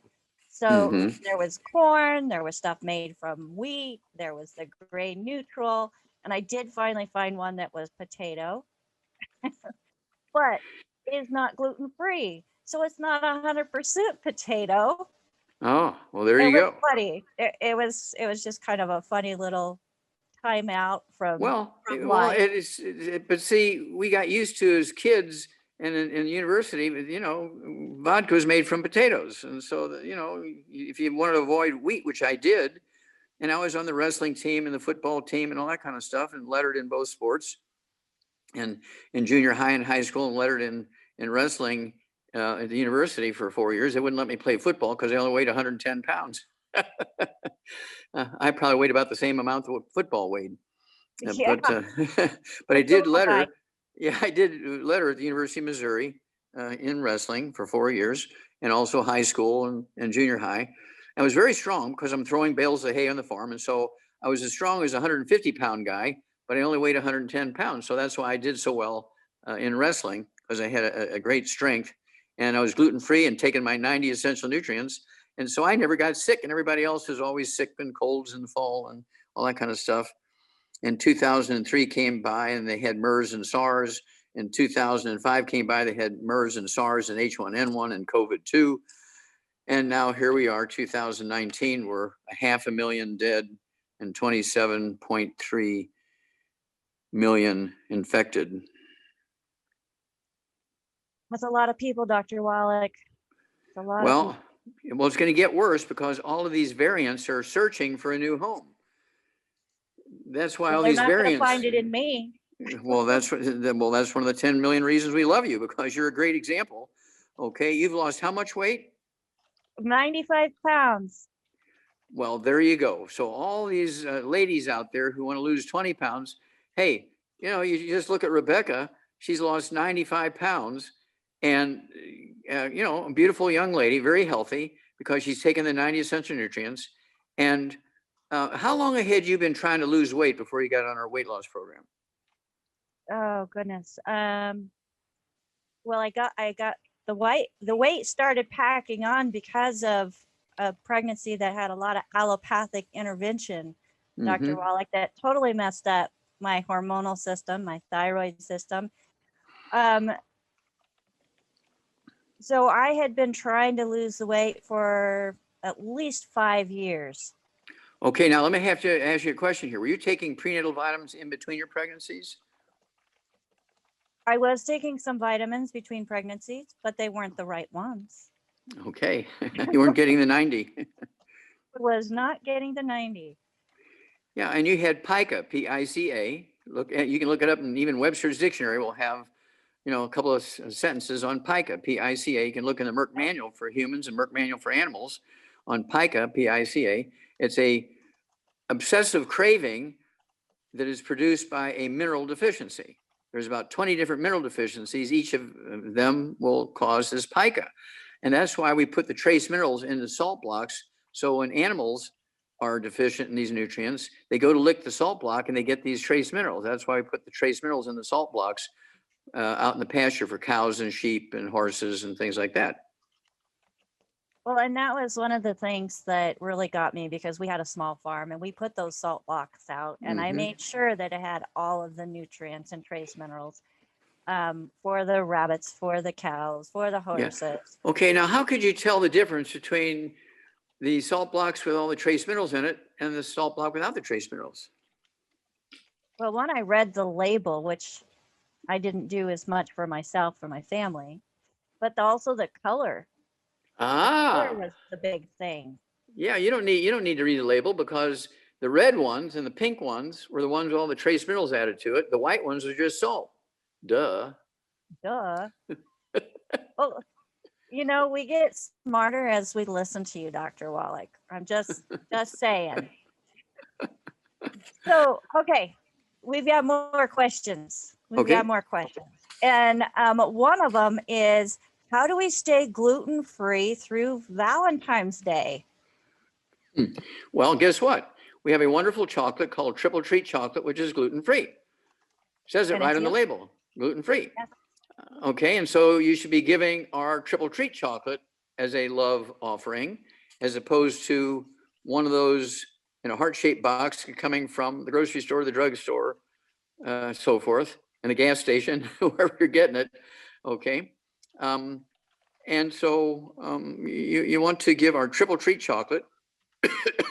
So there was corn, there was stuff made from wheat, there was the grain neutral, and I did finally find one that was potato, but is not gluten-free. So it's not 100% potato. Oh, well, there you go. Funny. It was just kind of a funny little time out from Well, life. it is, but see, we got used to as kids and in university, vodka was made from potatoes. And so, if you wanted to avoid wheat, which I did, and I was on the wrestling team and the football team and all that kind of stuff and lettered in both sports and in junior high and high school and lettered in wrestling at the university for 4 years. They wouldn't let me play football because I only weighed 110 pounds. I probably weighed about the same amount that what football weighed. Yeah, But I did football guy. letter. Yeah, I did letter at the University of Missouri in wrestling for 4 years, and also high school and junior high. I was very strong because I'm throwing bales of hay on the farm, and so I was as strong as a 150-pound guy, but I only weighed 110 pounds. So that's why I did so well in wrestling, because I had a great strength, and I was gluten free and taking my 90 essential nutrients, and so I never got sick. And everybody else is always sick and colds in the fall and all that kind of stuff. In 2003 came by and they had MERS and SARS. In 2005 came by, they had MERS and SARS and H1N1 and COVID-2. And now here we are, 2019, we're 500,000 dead and 27.3 million infected. That's a lot of people, Dr. Wallach. It's a lot of Well, people. it's going to get worse because all of these variants are searching for a new home. That's why all They're these not going to variants. find it in me. Well, that's one of the 10 million reasons we love you, because you're a great example. Okay, you've lost how much weight? 95 pounds. Well, there you go. So all these ladies out there who want to lose 20 pounds, hey, you just look at Rebecca. She's lost 95 pounds, and a beautiful young lady, very healthy, because she's taken the 90 essential nutrients. And how long had you been trying to lose weight before you got on our weight loss program? Oh goodness. Well, I got the weight started packing on because of a pregnancy that had a lot of allopathic intervention, Dr. Mm-hmm. Wallach, that totally messed up my hormonal system, my thyroid system. So I had been trying to lose the weight for at least 5 years. Okay, now let me have to ask you a question here. Were you taking prenatal vitamins in between your pregnancies? I was taking some vitamins between pregnancies, but they weren't the right ones. Okay, you weren't getting the 90. Was not getting the 90. Yeah, and you had pica, P-I-C-A. You can look it up, and even Webster's Dictionary will have, a couple of sentences on pica, P-I-C-A. You can look in the Merck Manual for humans and Merck Manual for animals on pica, P-I-C-A. It's a obsessive craving that is produced by a mineral deficiency. There's about 20 different mineral deficiencies. Each of them will cause this pica. And that's why we put the trace minerals in the salt blocks. So when animals are deficient in these nutrients, they go to lick the salt block and they get these trace minerals. That's why we put the trace minerals in the salt blocks out in the pasture for cows and sheep and horses and things like that. Well, and that was one of the things that really got me, because we had a small farm and we put those salt blocks out, and I made sure that it had all of the nutrients and trace minerals for the rabbits, for the cows, for the horses. Yeah. Okay, now how could you tell the difference between the salt blocks with all the trace minerals in it and the salt block without the trace minerals? Well, when I read the label, which I didn't do as much for myself, for my family, but also the color. Ah, Color was the big thing. yeah, you don't need to read the label, because the red ones and the pink ones were the ones with all the trace minerals added to it. The white ones are just salt. Duh. Well, we get smarter as we listen to you, Dr. Wallach. I'm just saying. So, okay, we've got more questions. And one of them is, how do we stay gluten-free through Valentine's Day? Well, guess what? We have a wonderful chocolate called Triple Treat chocolate, which is gluten-free. Says it right on the label, gluten-free. Yes. Okay, and so you should be giving our Triple Treat chocolate as a love offering, as opposed to one of those in a heart-shaped box coming from the grocery store, the drugstore, so forth, and the gas station, wherever you're getting it. Okay. And so you want to give our Triple Treat chocolate,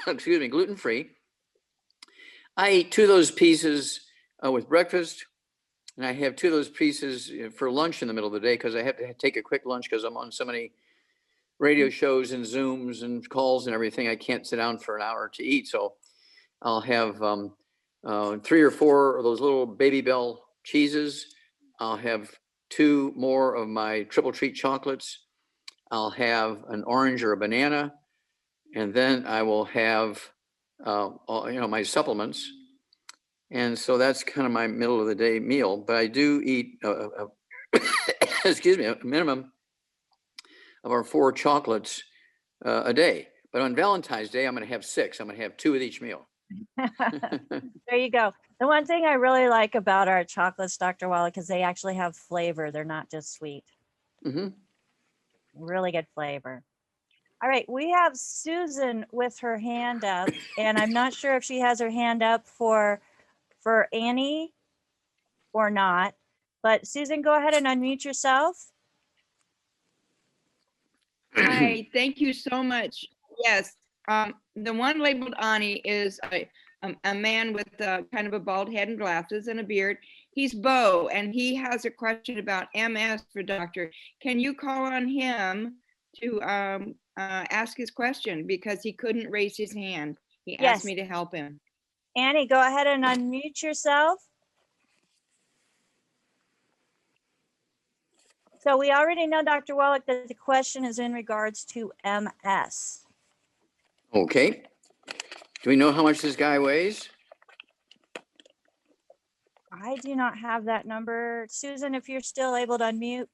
excuse me, gluten-free. I eat 2 of those pieces with breakfast, and I have 2 of those pieces for lunch in the middle of the day because I have to take a quick lunch because I'm on so many radio shows and Zooms and calls and everything. I can't sit down for an hour to eat. So I'll have 3 or 4 of those little Baby Bell cheeses. I'll have 2 more of my triple treat chocolates. I'll have an orange or a banana, and then I will have my supplements. And so that's kind of my middle of the day meal. But I do eat excuse me, a minimum of our 4 chocolates a day. But on Valentine's Day, I'm going to have 6. I'm going to have 2 with each meal. There you go. The one thing I really like about our chocolates, Dr. Wallach, is they actually have flavor. They're not just sweet. Mm-hmm. Really good flavor. All right, we have Susan with her hand up, and I'm not sure if she has her hand up for Annie or not. But Susan, go ahead and unmute yourself. Hi, thank you so much. Yes, the one labeled Ani is a man with kind of a bald head and glasses and a beard. He's Bo, and he has a question about MS for doctor. Can you call on him to ask his question because he couldn't raise his hand? He Yes. asked me to help him. Annie, go ahead and unmute yourself. So we already know, Dr. Wallach, that the question is in regards to MS. Okay. Do we know how much this guy weighs? I do not have that number. Susan, if you're still able to unmute,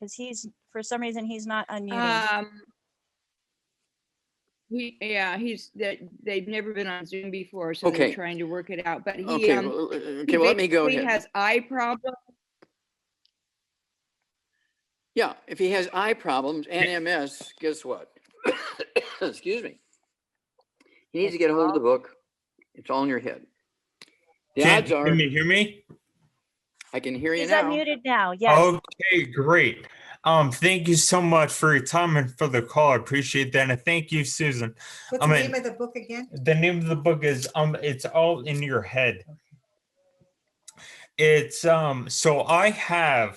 because for some reason, he's not unmuting. They've never been on Zoom before, so Okay. they're trying to work it out. But he, Okay, well, let me go he ahead. has eye problems. Yeah, if he has eye problems and MS, guess what? Excuse me. He needs to get a hold of the book. It's all in your head. The odds are. Can you hear me? I can hear you He's now. unmuted now. Yes. Okay, great. Thank you so much for your time and for the call. I appreciate that. And thank you, Susan. What's the name of the book again? The name of the book is It's All in Your Head. It's so I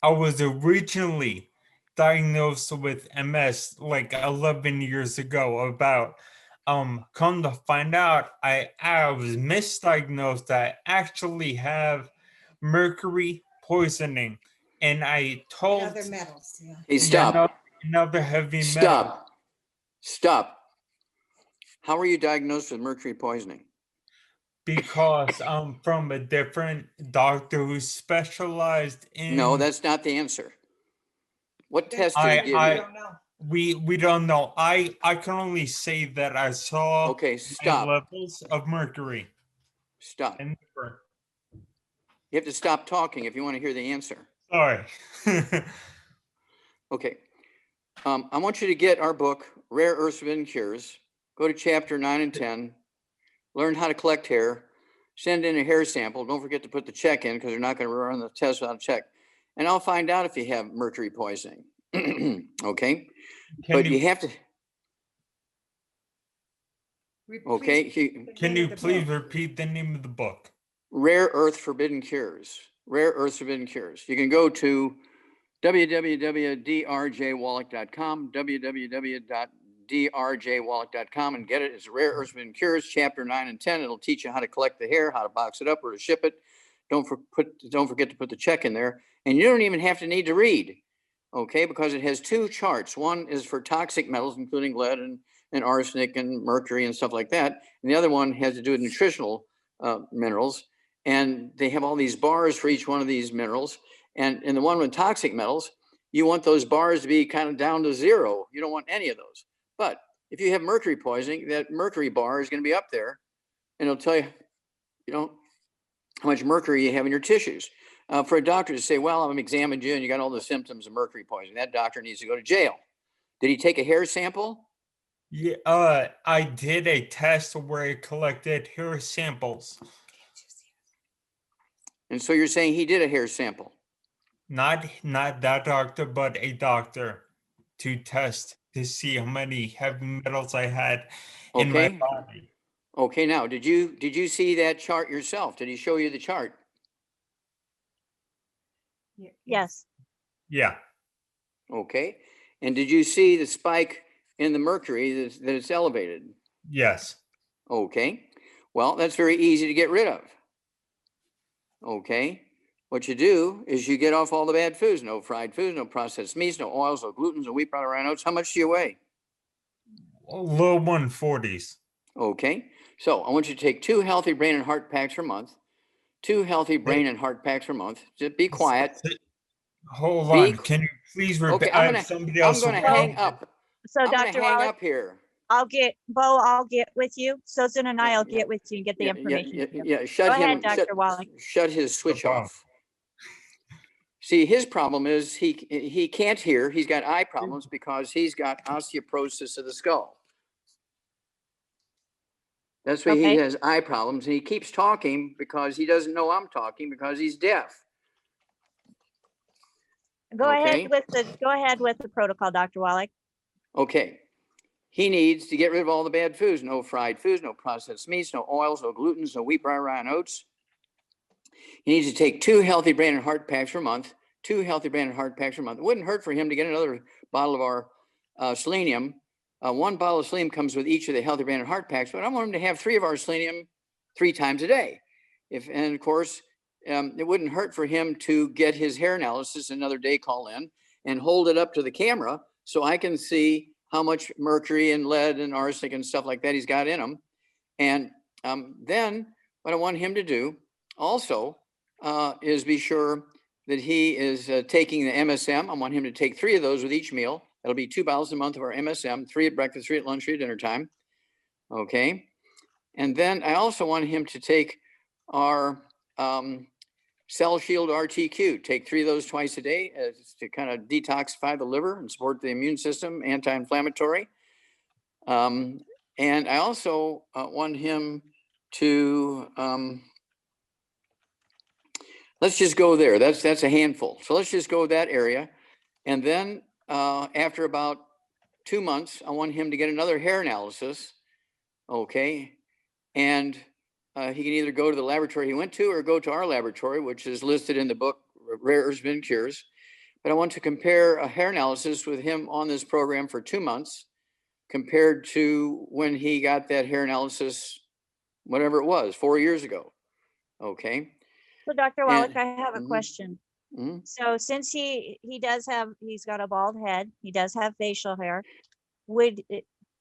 was originally diagnosed with MS like 11 years ago. About come to find out, I was misdiagnosed. I actually have mercury poisoning, and I told Other metals. Yeah. Hey, stop. another heavy metal. Stop. How were you diagnosed with mercury poisoning? Because I'm from a different doctor who specialized in. No, that's not the answer. What test did he give you? don't know. We don't know. I can only say that I saw Okay, my stop. levels of mercury. Stop. And You have to stop talking if you want to hear the answer. sorry. Okay. I want you to get our book, Rare Earths Forbidden Cures. Go to chapter 9 and 10. Learn how to collect hair. Send in a hair sample. Don't forget to put the check in because they're not going to run the test without a check. And I'll find out if you have mercury poisoning. Okay. But you have to. Okay. Can you please repeat the name of the book? Rare Earth Forbidden Cures. Rare Earth Forbidden Cures. You can go to www.drjwallach.com, www.drjwallach.com, and get it. It's Rare Earth Forbidden Cures, chapter 9 and 10. It'll teach you how to collect the hair, how to box it up, where to ship it. Don't forget to put the check in there. And you don't even have to need to read, okay, because it has 2 charts. One is for toxic metals, including lead and arsenic and mercury and stuff like that. And the other one has to do with nutritional minerals. And they have all these bars for each one of these minerals. And in the one with toxic metals, you want those bars to be kind of down to 0. You don't want any of those. But if you have mercury poisoning, that mercury bar is going to be up there, and it'll tell you, how much mercury you have in your tissues. For a doctor to say, well, I've examined you and you got all the symptoms of mercury poisoning, that doctor needs to go to jail. Did he take a hair sample? Yeah, I did a test where I collected hair samples. And so you're saying he did a hair sample? Not that doctor, but a doctor to test to see how many heavy metals I had in my body. Okay, now, did you see that chart yourself? Did he show you the chart? Yes, Yeah. Okay, and did you see the spike in the mercury that it's elevated? Yes. Okay, well, that's very easy to get rid of. Okay, what you do is you get off all the bad foods, no fried foods, no processed meats, no oils, no glutens, no wheat, bran, rye oats. How much do you weigh? Low 140s. Okay, so I want you to take 2 healthy brain and heart packs per month. 2 healthy brain and heart packs per month. Just be quiet. Hold Be on. Can you please repeat? Okay, I have somebody else. I'm gonna Well- hang up. so I'm gonna Dr. hang Wallach, up here. I'll get with you. Susan and Yeah, I'll yeah. get with you and get the information. to you. Yeah, shut Go him. ahead, Dr. Wallach. Shut his switch phone. off. See, his problem is he can't hear. He's got eye problems because he's got osteoporosis of the skull. That's why he Okay. has eye problems, and he keeps talking because he doesn't know I'm talking because he's deaf. Go Okay. ahead with the protocol, Dr. Wallach. Okay. He needs to get rid of all the bad foods, no fried foods, no processed meats, no oils, no glutens, no wheat, bran, rye, and oats. He needs to take 2 healthy brain and heart packs per month. 2 healthy brain and heart packs per month. It wouldn't hurt for him to get another bottle of our selenium. 1 bottle of selenium comes with each of the healthy brain and heart packs, but I want him to have 3 of our selenium 3 times a day. And of course, it wouldn't hurt for him to get his hair analysis another day, call in and hold it up to the camera so I can see how much mercury and lead and arsenic and stuff like that he's got in him. And then what I want him to do also is be sure that he is taking the MSM. I want him to take 3 of those with each meal. That'll be 2 bottles a month of our MSM, 3 at breakfast, 3 at lunch, 3 at dinner time. Okay. And then I also want him to take our Cell Shield RTQ. Take 3 of those twice a day to kind of detoxify the liver and support the immune system, anti-inflammatory. And I also want him to, let's just go there. That's a handful. So let's just go that area. And then after about 2 months, I want him to get another hair analysis. Okay. And he can either go to the laboratory he went to or go to our laboratory, which is listed in the book, Rare Herbs and Cures. But I want to compare a hair analysis with him on this program for 2 months compared to when he got that hair analysis, whatever it was, 4 years ago. Okay. So Dr. Wallach, And- I have a Mhm. question. Mhm. So since he's got a bald head, he does have facial hair, would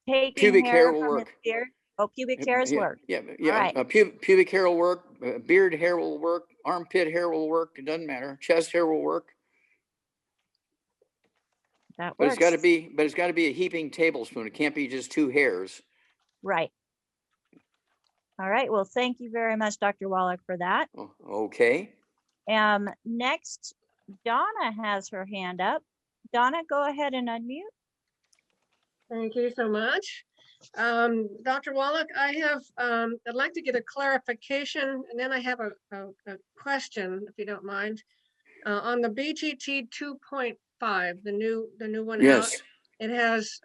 taking Pubic hair will from his work. beard, pubic hairs Yeah, work? yeah, All yeah. right. Pubic hair will work. Beard hair will work. Armpit hair will work. It doesn't matter. Chest hair will work. That But works. it's got to be a heaping tablespoon. It can't be just 2 hairs. Right. All right. Well, thank you very much, Dr. Wallach, for that. Okay. Next, Donna has her hand up. Donna, go ahead and unmute. Thank you so much. Dr. Wallach, I'd like to get a clarification, and then I have a question, if you don't mind. On the BGT 2.5, the new one out, Yes. it has,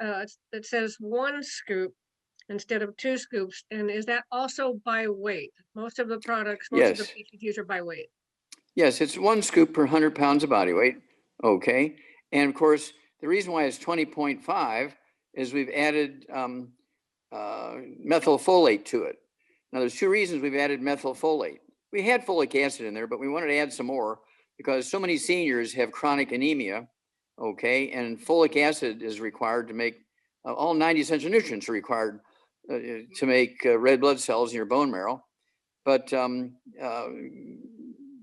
it says 1 scoop instead of 2 scoops. And is that also by weight? Most of the products, most of the Yes. BGTs are by weight. Yes, it's 1 scoop per 100 pounds of body weight. Okay. And of course, the reason why it's 20.5 is we've added methylfolate to it. Now, there's 2 reasons we've added methylfolate. We had folic acid in there, but we wanted to add some more because so many seniors have chronic anemia. Okay. And folic acid is required to make all 90 essential nutrients are required to make red blood cells in your bone marrow. But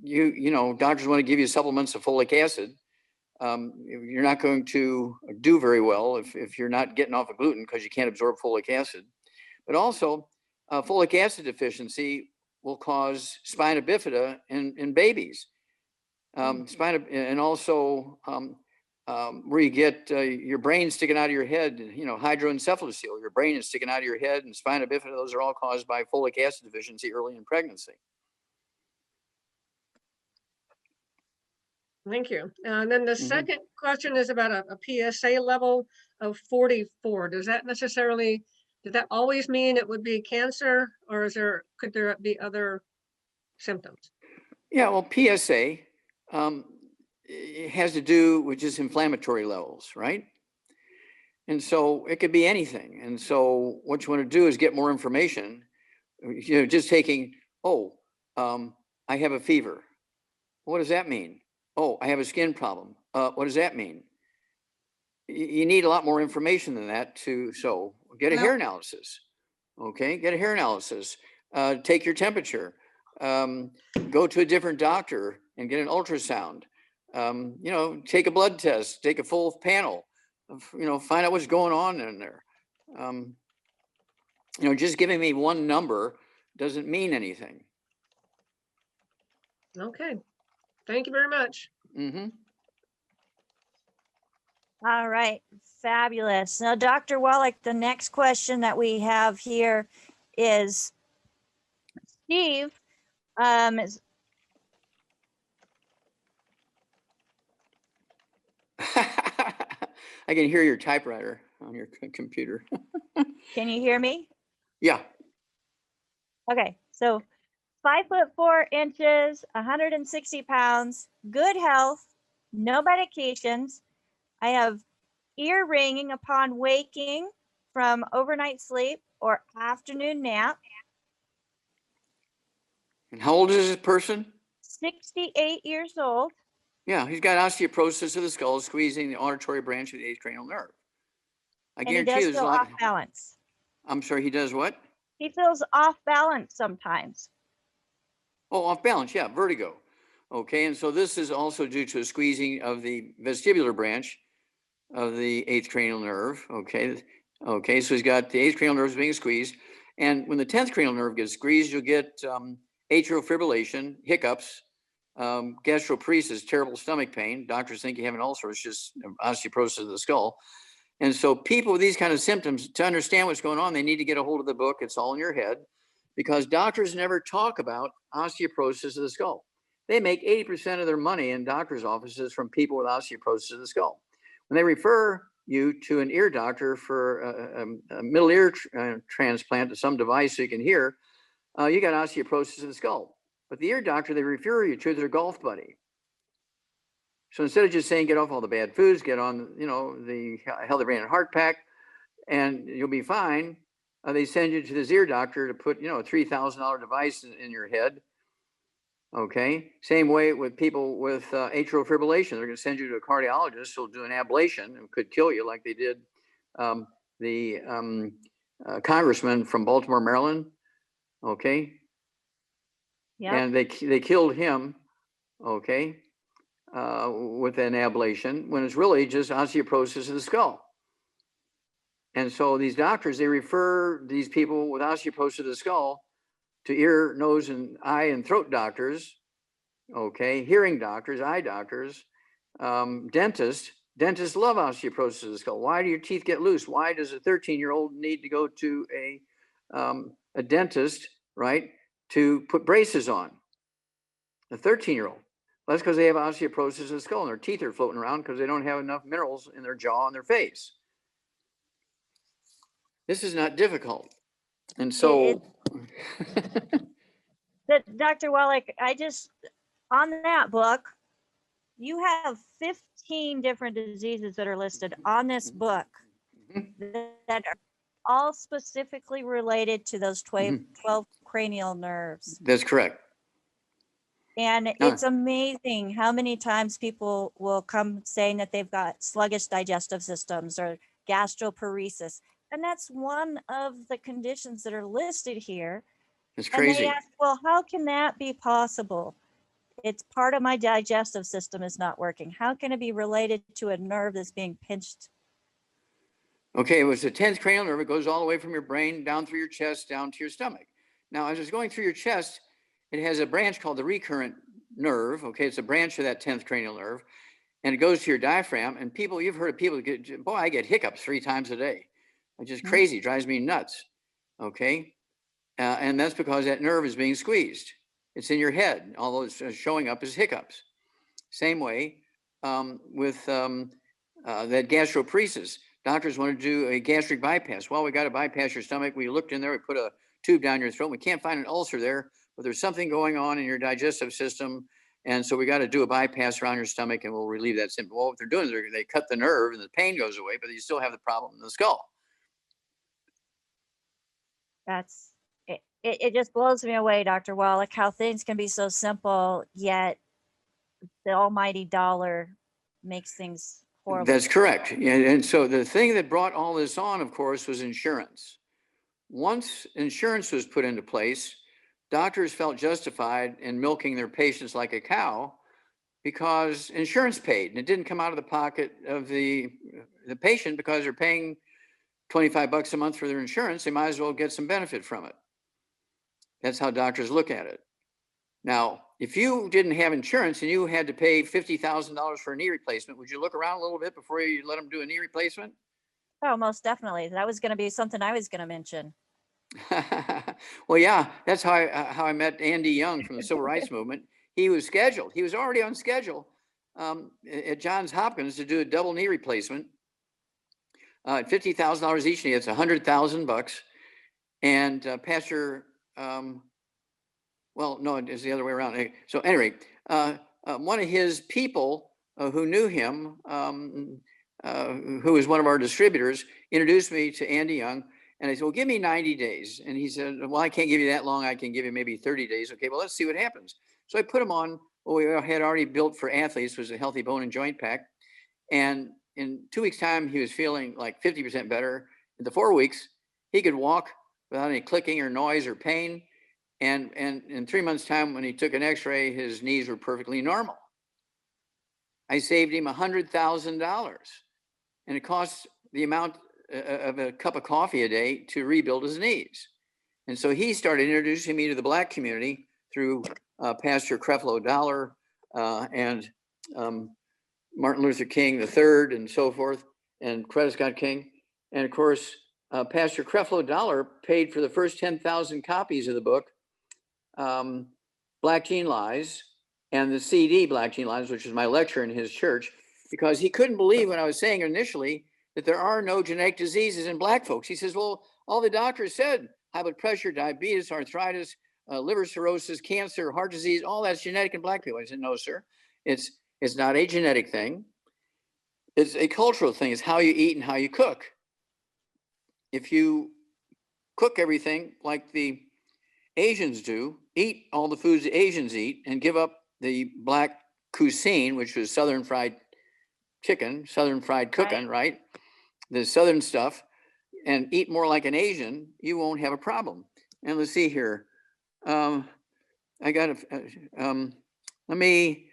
you know, doctors want to give you supplements of folic acid. You're not going to do very well if you're not getting off of gluten because you can't absorb folic acid. But also, folic acid deficiency will cause spina bifida in babies. And also where you get your brain sticking out of your head, you know, hydroencephalocele, your brain is sticking out of your head, and spina bifida, those are all caused by folic acid deficiency early in pregnancy. Thank you. And then the Mhm. second question is about a PSA level of 44. Does that necessarily Did that always mean it would be cancer, or could there be other symptoms? Yeah, well, PSA it has to do with just inflammatory levels, right? And so it could be anything. And so what you want to do is get more information. Just taking, oh, I have a fever. What does that mean? Oh, I have a skin problem. What does that mean? You need a lot more information than that so get a hair analysis. Okay, get a hair analysis. Take your temperature. Go to a different doctor and get an ultrasound. Take a blood test, take a full panel, find out what's going on in there. Just giving me one number doesn't mean anything. Okay, thank you very much. Mm-hmm. All right, fabulous. Now, Dr. Wallach, the next question that we have here is Steve. I can hear your typewriter on your computer. Can you hear me? Yeah. Okay, so 5'4", 160 pounds, good health, no medications. I have ear ringing upon waking from overnight sleep or afternoon nap. And how old is this person? 68 years old. Yeah, he's got osteoporosis of the skull, squeezing the auditory branch of the eighth cranial nerve. I And he guarantee does there's a feel lot. off balance. I'm sorry, he does what? He feels off balance sometimes. Oh, off balance, yeah, vertigo. Okay, and so this is also due to a squeezing of the vestibular branch of the eighth cranial nerve. Okay, so he's got the eighth cranial nerves being squeezed. And when the 10th cranial nerve gets squeezed, you'll get atrial fibrillation, hiccups, gastroparesis, terrible stomach pain. Doctors think you have an ulcer, it's just osteoporosis of the skull. And so people with these kind of symptoms, to understand what's going on, they need to get a hold of the book. It's all in your head, because doctors never talk about osteoporosis of the skull. They make 80% of their money in doctors' offices from people with osteoporosis of the skull. When they refer you to an ear doctor for a middle ear transplant to some device so you can hear, you got osteoporosis of the skull. But the ear doctor they refer you to, their golf buddy. So instead of just saying get off all the bad foods, get on the healthy brain and heart pack, and you'll be fine, they send you to this ear doctor to put a $3,000 device in your head. Okay, same way with people with atrial fibrillation. They're going to send you to a cardiologist who'll do an ablation and could kill you, like they did the congressman from Baltimore, Maryland. Okay, Yeah. and they killed him. Okay, with an ablation when it's really just osteoporosis of the skull. And so these doctors, they refer these people with osteoporosis of the skull to ear, nose, and eye and throat doctors, okay, hearing doctors, eye doctors, dentists. Dentists love osteoporosis of the skull. Why do your teeth get loose? Why does a 13-year-old need to go to a dentist, right, to put braces on? A 13-year-old. Well, that's because they have osteoporosis of the skull and their teeth are floating around because they don't have enough minerals in their jaw and their face. This is not difficult. And so Dr. Wallach, on that book, you have 15 different diseases that are listed on this book that are all specifically related to those 12 cranial nerves. That's correct. And it's amazing how many times people will come saying that they've got sluggish digestive systems or gastroparesis. And that's one of the conditions that are listed here. It's crazy. And they ask, well, how can that be possible? It's part of my digestive system is not working. How can it be related to a nerve that's being pinched? Okay, it was the 10th cranial nerve. It goes all the way from your brain down through your chest, down to your stomach. Now, as it's going through your chest, it has a branch called the recurrent nerve. Okay, it's a branch of that 10th cranial nerve, and it goes to your diaphragm. And people, you've heard of people get, boy, I get hiccups 3 times a day. It's just crazy, drives me nuts. Okay, and that's because that nerve is being squeezed. It's in your head, although it's showing up as hiccups. Same way with that gastroparesis. doctors want to do a gastric bypass. Well, we got to bypass your stomach. We looked in there, we put a tube down your throat. We can't find an ulcer there, but there's something going on in your digestive system. And so we got to do a bypass around your stomach and we'll relieve that symptom. Well, what they're doing is they cut the nerve and the pain goes away, but you still have the problem in the skull. That's it just blows me away, Dr. Wallach, how things can be so simple, yet the almighty dollar makes things horrible. That's correct. And so the thing that brought all this on, of course, was insurance. Once insurance was put into place, doctors felt justified in milking their patients like a cow because insurance paid, and it didn't come out of the pocket of the patient because they're paying $25 a month for their insurance. They might as well get some benefit from it. That's how doctors look at it. Now, if you didn't have insurance and you had to pay $50,000 for a knee replacement, would you look around a little bit before you let them do a knee replacement? Oh, most definitely. That was going to be something I was going to mention. Well, yeah, that's how I met Andy Young from the Civil Rights Movement. He was scheduled. He was already on schedule at Johns Hopkins to do a double knee replacement at $50,000 each knee. It's $100,000. And Pastor, well, no, it's the other way around. So anyway, one of his people who knew him, who was one of our distributors, introduced me to Andy Young. And I said, well, give me 90 days. And he said, well, I can't give you that long. I can give you maybe 30 days. Okay, well, let's see what happens. So I put him on what we had already built for athletes, was a healthy bone and joint pack. And in 2 weeks' time, he was feeling like 50% better. In the 4 weeks, he could walk without any clicking or noise or pain. And in 3 months' time, when he took an x-ray, his knees were perfectly normal. I saved him $100,000. And it costs the amount of a cup of coffee a day to rebuild his knees. And so he started introducing me to the Black community through Pastor Creflo Dollar and Martin Luther King III and so forth, and Coretta Scott King. And of course, Pastor Creflo Dollar paid for the first 10,000 copies of the book, Black Gene Lies, and the CD Black Gene Lies, which is my lecture in his church, because he couldn't believe when I was saying initially that there are no genetic diseases in Black folks. He says, well, all the doctors said, high blood pressure, diabetes, arthritis, liver cirrhosis, cancer, heart disease, all that's genetic in Black people. I said, no, sir, it's not a genetic thing. It's a cultural thing. It's how you eat and how you cook. If you cook everything like the Asians do, eat all the foods the Asians eat, and give up the Black cuisine, which was Southern fried chicken, Southern fried cooking, right? The Southern stuff, and eat more like an Asian, you won't have a problem. And let's see here. Let me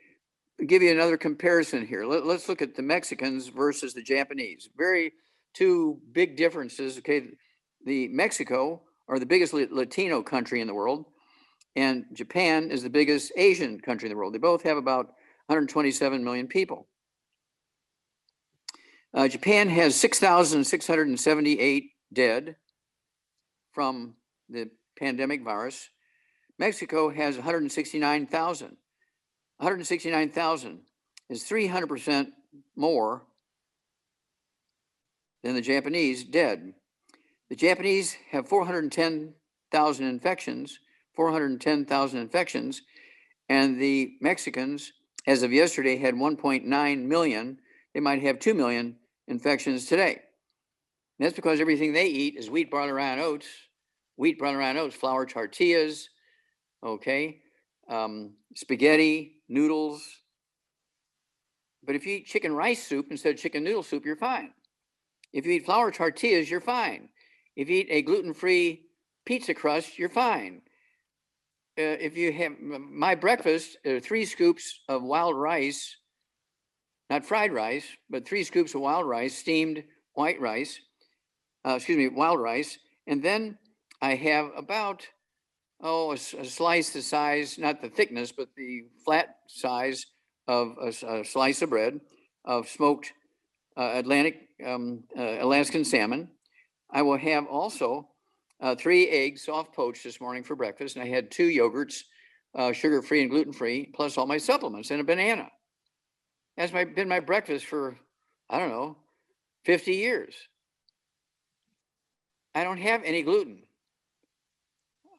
give you another comparison here. Let's look at the Mexicans versus the Japanese. Two big differences. Okay, the Mexico are the biggest Latino country in the world, and Japan is the biggest Asian country in the world. They both have about 127 million people. Japan has 6,678 dead from the pandemic virus. Mexico has 169,000. 169,000 is 300% more than the Japanese dead. The Japanese have 410,000 infections, and the Mexicans, as of yesterday, had 1.9 million. They might have 2 million infections today. And that's because everything they eat is wheat, barley, rye, and oats, flour tortillas, okay, spaghetti, noodles. But if you eat chicken rice soup instead of chicken noodle soup, you're fine. If you eat flour tortillas, you're fine. If you eat a gluten-free pizza crust, you're fine. If you have my breakfast, 3 scoops of wild rice, not fried rice, but 3 scoops of wild rice, steamed wild rice. And then I have about, a slice the size, not the thickness, but the flat size of a slice of bread of smoked Alaskan salmon. I will have also 3 eggs soft poached this morning for breakfast. And I had 2 yogurts, sugar-free and gluten-free, plus all my supplements and a banana. That's been my breakfast for, I don't know, 50 years. I don't have any gluten.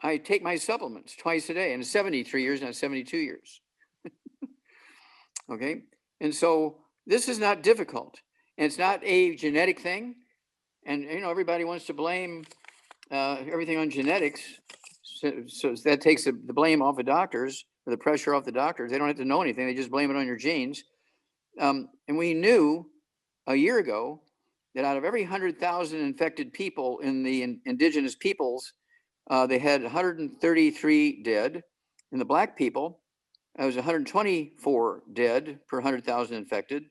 I take my supplements twice a day, and 73 years, not 72 years. Okay. And so this is not difficult. And it's not a genetic thing. And, you know, everybody wants to blame everything on genetics. So that takes the blame off the doctors, or the pressure off the doctors. They don't have to know anything. They just blame it on your genes. And we knew a year ago that out of every 100,000 infected people in the indigenous peoples, they had 133 dead. In the black people, it was 124 dead per 100,000 infected.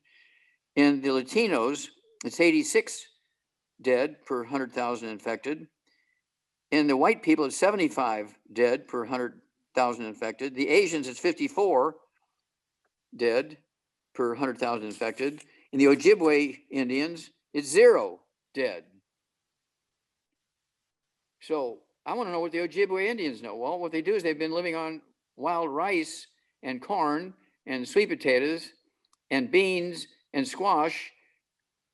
In the Latinos, it's 86 dead per 100,000 infected. In the white people, it's 75 dead per 100,000 infected. The Asians, it's 54 dead per 100,000 infected. In the Ojibwe Indians, it's 0 dead. So I want to know what the Ojibwe Indians know. Well, what they do is they've been living on wild rice and corn and sweet potatoes and beans and squash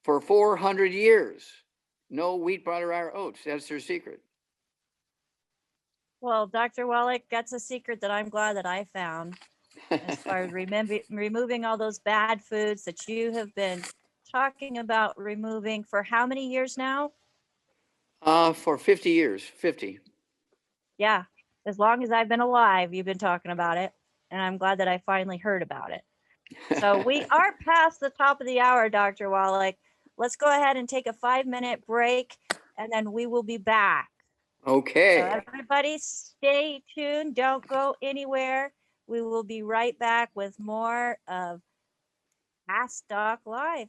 for 400 years. No wheat, butter, or oats. That's their secret. Well, Dr. Wallach, that's a secret that I'm glad that I found as far as removing all those bad foods that you have been talking about removing for how many years now? For 50 years, 50. Yeah, as long as I've been alive, you've been talking about it. And I'm glad that I finally heard about it. So we are past the top of the hour, Dr. Wallach. Let's go ahead and take a 5-minute break, and then we will be back. So Okay. everybody stay tuned. Don't go anywhere. We will be right back with more of Ask Doc Live.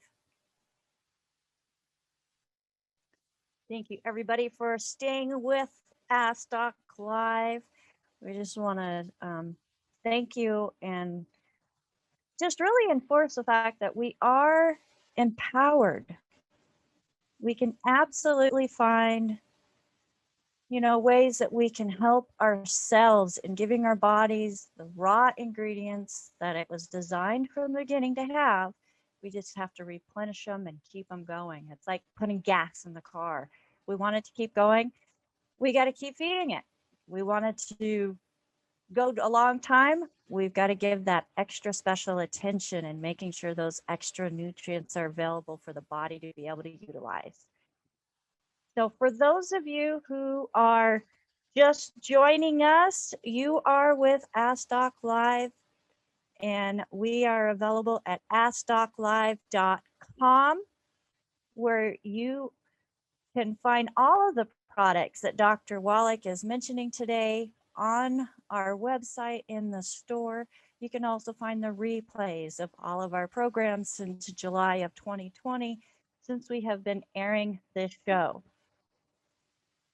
Thank you, everybody, for staying with Ask Doc Live. We just want to thank you and just really enforce the fact that we are empowered. We can absolutely find, you know, ways that we can help ourselves in giving our bodies the raw ingredients that it was designed from the beginning to have. We just have to replenish them and keep them going. It's like putting gas in the car. We want it to keep going. We got to keep feeding it. We want it to go a long time. We've got to give that extra special attention and making sure those extra nutrients are available for the body to be able to utilize. So for those of you who are just joining us, you are with Ask Doc Live, and we are available at AskDocLive.com, where you can find all of the products that Dr. Wallach is mentioning today on our website in the store. You can also find the replays of all of our programs since July of 2020, since we have been airing this show.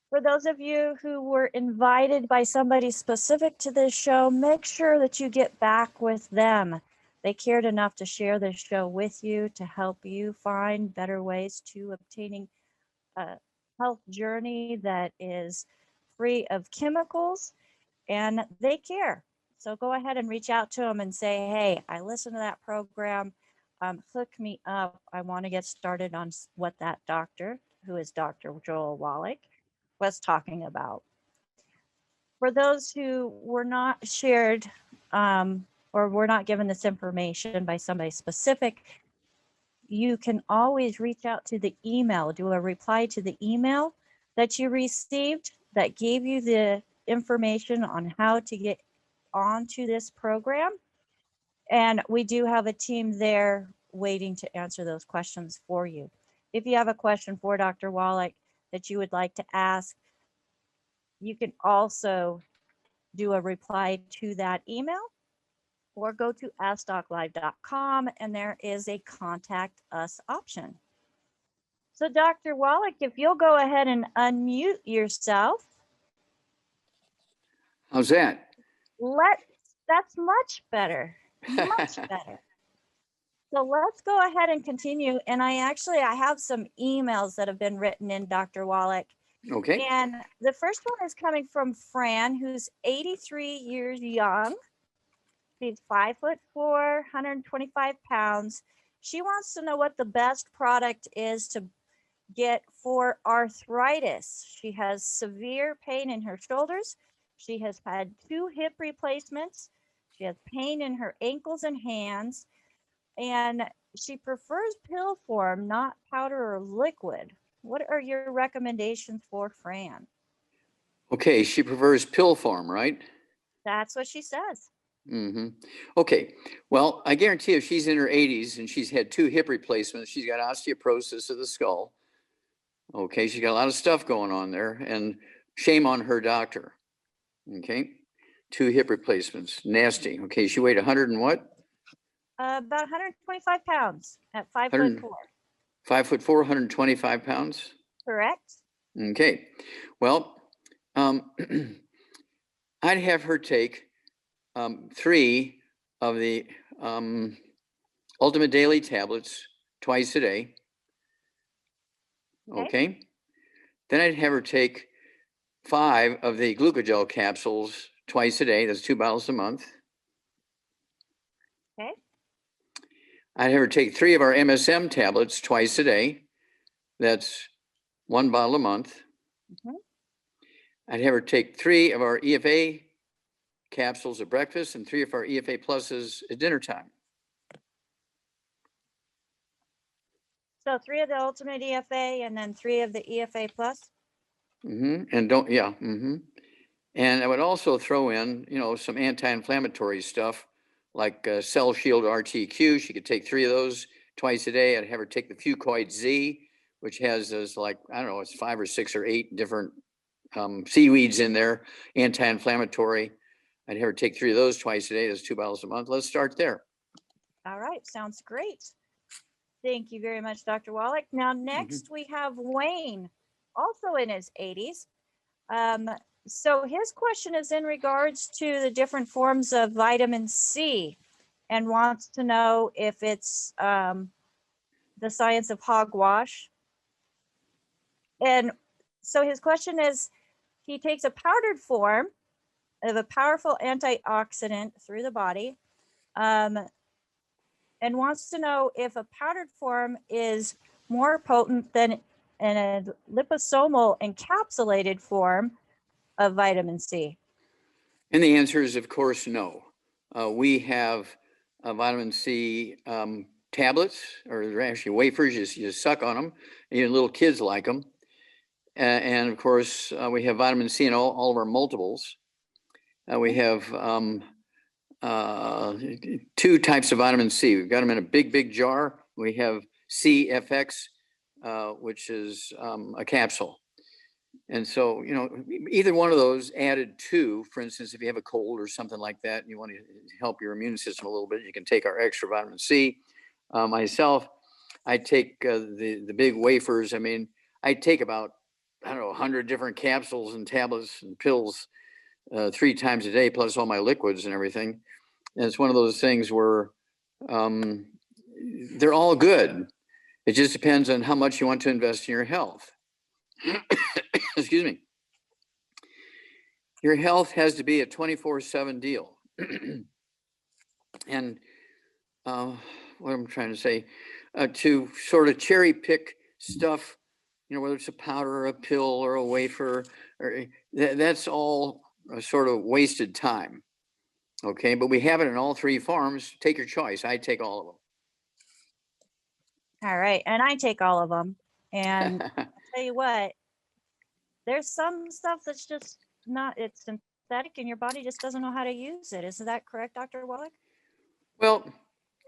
For those of you who were invited by somebody specific to this show, make sure that you get back with them. They cared enough to share this show with you to help you find better ways to obtaining a health journey that is free of chemicals, and they care. So go ahead and reach out to them and say, hey, I listened to that program. Hook me up. I want to get started on what that doctor, who is Dr. Joel Wallach, was talking about. For those who were not shared or were not given this information by somebody specific, you can always reach out to the email, do a reply to the email that you received that gave you the information on how to get onto this program. And we do have a team there waiting to answer those questions for you. If you have a question for Dr. Wallach that you would like to ask, you can also do a reply to that email or go to AskDocLive.com and there is a contact us option. So Dr. Wallach, if you'll go ahead and unmute yourself. How's that? That's much better, much better. So let's go ahead and continue. And I have some emails that have been written in, Dr. Wallach. Okay. And the first one is coming from Fran, who's 83 years young. She's 5'4", 125 pounds. She wants to know what the best product is to get for arthritis. She has severe pain in her shoulders. She has had 2 hip replacements. She has pain in her ankles and hands. And she prefers pill form, not powder or liquid. What are your recommendations for Fran? Okay, she prefers pill form, right? That's what she says. Mm-hmm. Okay, well, I guarantee if she's in her 80s and she's had 2 hip replacements, she's got osteoporosis of the skull. Okay, she's got a lot of stuff going on there, and shame on her doctor. Okay, 2 hip replacements, nasty. Okay, she weighed 100 and what? About 125 pounds at 5'4". 5'4", 125 pounds. Correct? Okay, well, I'd have her take 3 of the Ultimate Daily tablets twice a day. Okay. Okay. Then I'd have her take 5 of the glucogel capsules twice a day. That's 2 bottles a month. Okay. I'd have her take 3 of our MSM tablets twice a day. That's 1 bottle a month. Mhm. I'd have her take 3 of our EFA capsules at breakfast and 3 of our EFA pluses at dinner time. So 3 of the Ultimate EFA and then 3 of the EFA Plus. And don't, yeah. And I would also throw in, some anti-inflammatory stuff like Cell Shield RTQ. She could take 3 of those twice a day. I'd have her take the Fucoid Z, which has those I don't know, it's 5 or 6 or 8 different seaweeds in there, anti-inflammatory. I'd have her take 3 of those twice a day. That's 2 bottles a month. Let's start there. All right, sounds great. Thank you very much, Dr. Wallach. Now, next we have Wayne, also in his 80s. So his question is in regards to the different forms of vitamin C and wants to know if it's the science of hogwash. And so his question is, he takes a powdered form of a powerful antioxidant through the body, and wants to know if a powdered form is more potent than in a liposomal encapsulated form of vitamin C. And the answer is, of course, no. We have vitamin C tablets, or they're actually wafers. You suck on them. Even little kids like them. And of course, we have vitamin C in all of our multiples. We have 2 types of vitamin C. We've got them in a big jar. We have CFX, which is a capsule. And so, either one of those added to, for instance, if you have a cold or something like that, and you want to help your immune system a little bit, you can take our extra vitamin C. Myself, I take the big wafers. I mean, I take about, 100 different capsules and tablets and pills 3 times a day, plus all my liquids and everything. And it's one of those things where they're all good. It just depends on how much you want to invest in your health. Excuse me. Your health has to be a 24/7 deal. And what I'm trying to say, to sort of cherry pick stuff, whether it's a powder or a pill or a wafer, or that's all a sort of wasted time. Okay, but we have it in all 3 forms. Take your choice. I take all of them. All right, and I take all of them. And I'll tell you what, there's some stuff that's just not, it's synthetic and your body just doesn't know how to use it. Isn't that correct, Dr. Wallach? Well,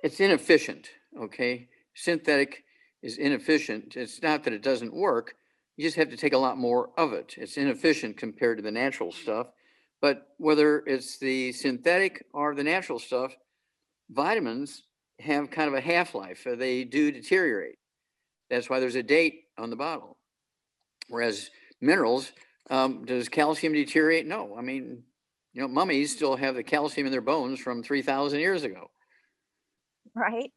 it's inefficient. Okay, synthetic is inefficient. It's not that it doesn't work. You just have to take a lot more of it. It's inefficient compared to the natural stuff. But whether it's the synthetic or the natural stuff, vitamins have kind of a half-life. They do deteriorate. That's why there's a date on the bottle. Whereas minerals, does calcium deteriorate? No. I mean, mummies still have the calcium in their bones from 3,000 years ago. Right.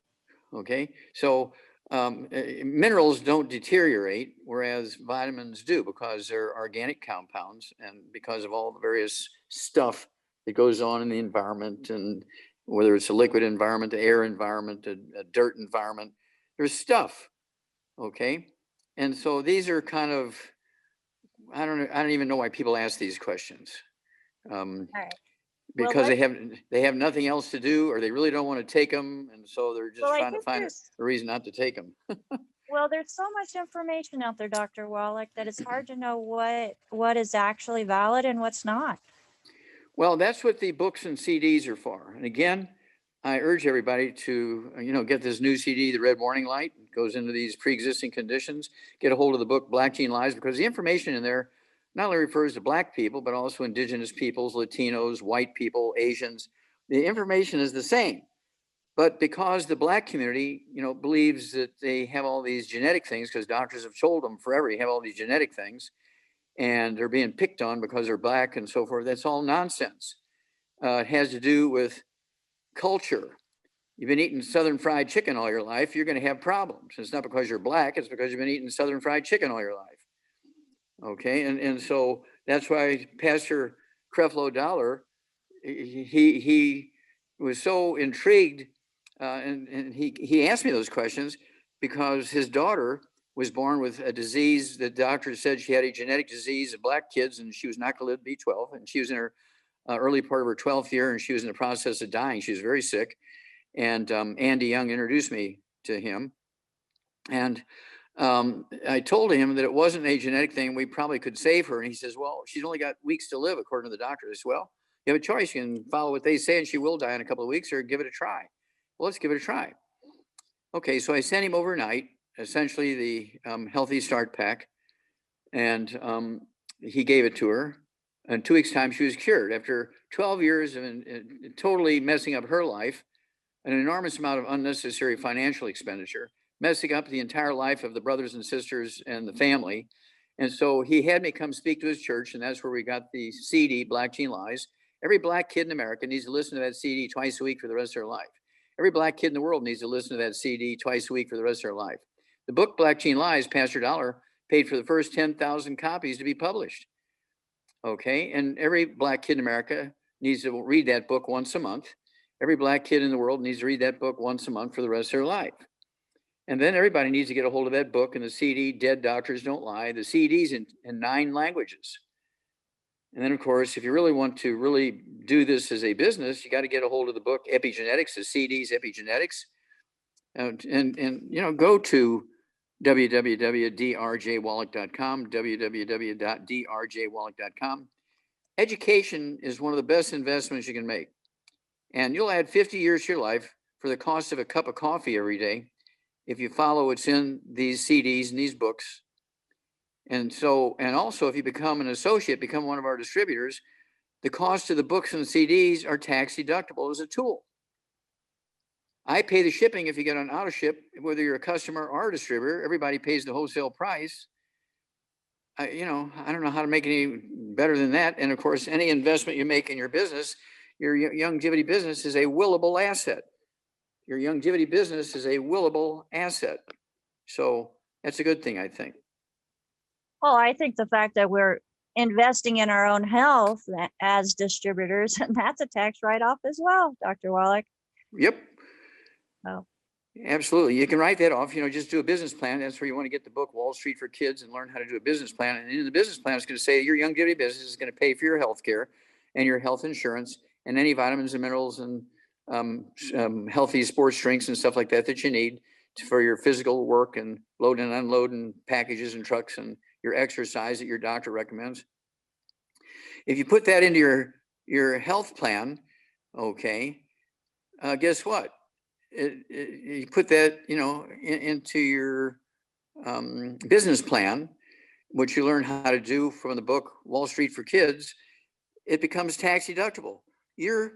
Okay. So minerals don't deteriorate, whereas vitamins do, because they're organic compounds and because of all the various stuff that goes on in the environment and whether it's a liquid environment, the air environment, a dirt environment, there's stuff. Okay. And so these are kind of, I don't even know why people ask these questions. All right. Because let's- they have nothing else to do, or they really don't want to take them. And so they're just Well, I trying to think find there's- a reason not to take them. Well, there's so much information out there, Dr. Wallach, that it's hard to know what is actually valid and what's not. Well, that's what the books and CDs are for. And again, I urge everybody to, get this new CD, The Red Warning Light. It goes into these pre-existing conditions. Get a hold of the book, Black Gene Lies, because the information in there not only refers to Black people, but also indigenous peoples, Latinos, white people, Asians. The information is the same. But because the Black community, believes that they have all these genetic things, because doctors have told them forever, you have all these genetic things, and they're being picked on because they're Black and so forth. That's all nonsense. It has to do with culture. You've been eating Southern fried chicken all your life, you're going to have problems. It's not because you're Black, it's because you've been eating Southern fried chicken all your life. Okay, and so that's why Pastor Creflo Dollar, he was so intrigued, and he asked me those questions because his daughter was born with a disease that doctors said she had a genetic disease of Black kids, and she was not going to live to be 12, and she was in her early part of her 12th year, and she was in the process of dying. She was very sick, and Andy Young introduced me to him, and I told him that it wasn't a genetic thing. We probably could save her. And he says, well, she's only got weeks to live, according to the doctor. I said, well, you have a choice. You can follow what they say and she will die in a couple of weeks, or give it a try. Well, let's give it a try. Okay. So I sent him overnight, essentially the Healthy Start Pack. And he gave it to her. In 2 weeks' time, she was cured. After 12 years of totally messing up her life, an enormous amount of unnecessary financial expenditure, messing up the entire life of the brothers and sisters and the family. And so he had me come speak to his church, and that's where we got the CD, Black Gene Lies. Every Black kid in America needs to listen to that CD twice a week for the rest of their life. Every Black kid in the world needs to listen to that CD twice a week for the rest of their life. The book, Black Gene Lies, Pastor Dollar paid for the first 10,000 copies to be published. Okay, and every Black kid in America needs to read that book once a month. Every Black kid in the world needs to read that book once a month for the rest of their life. And then everybody needs to get a hold of that book and the CD, Dead Doctors Don't Lie, the CDs in 9 languages. And then, of course, if you really want to really do this as a business, you got to get a hold of the book, Epigenetics, the CDs, Epigenetics. And go to www.drjwallach.com, www.drjwallach.com. Education is one of the best investments you can make. And you'll add 50 years to your life for the cost of a cup of coffee every day if you follow what's in these CDs and these books. And also if you become an associate, become one of our distributors, the cost of the books and the CDs are tax deductible as a tool. I pay the shipping if you get on auto ship, whether you're a customer or a distributor, everybody pays the wholesale price. I don't know how to make it any better than that. And of course, any investment you make in your business, your longevity business is a willable asset. Your longevity business is a willable asset. So that's a good thing, I think. Well, I think the fact that we're investing in our own health as distributors, and that's a tax write-off as well, Dr. Wallach. Yep. Oh. Absolutely. You can write that off, just do a business plan. That's where you want to get the book, Wall Street for Kids, and learn how to do a business plan. And in the business plan, it's going to say your longevity business is going to pay for your health care and your health insurance and any vitamins and minerals and healthy sports drinks and stuff like that you need for your physical work and loading and unloading packages and trucks and your exercise that your doctor recommends. If you put that into your health plan, okay, guess what? You put that, into your business plan, which you learn how to do from the book, Wall Street for Kids, it becomes tax deductible. Your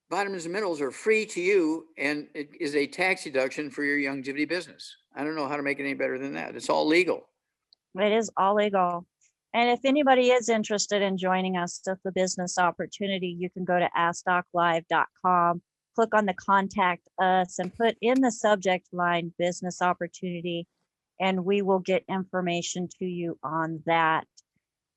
vitamins and minerals are free to you, and it is a tax deduction for your longevity business. I don't know how to make it any better than that. It's all legal. It is all legal. And if anybody is interested in joining us with the business opportunity, you can go to askdoclive.com, click on the contact us, and put in the subject line business opportunity, and we will get information to you on that.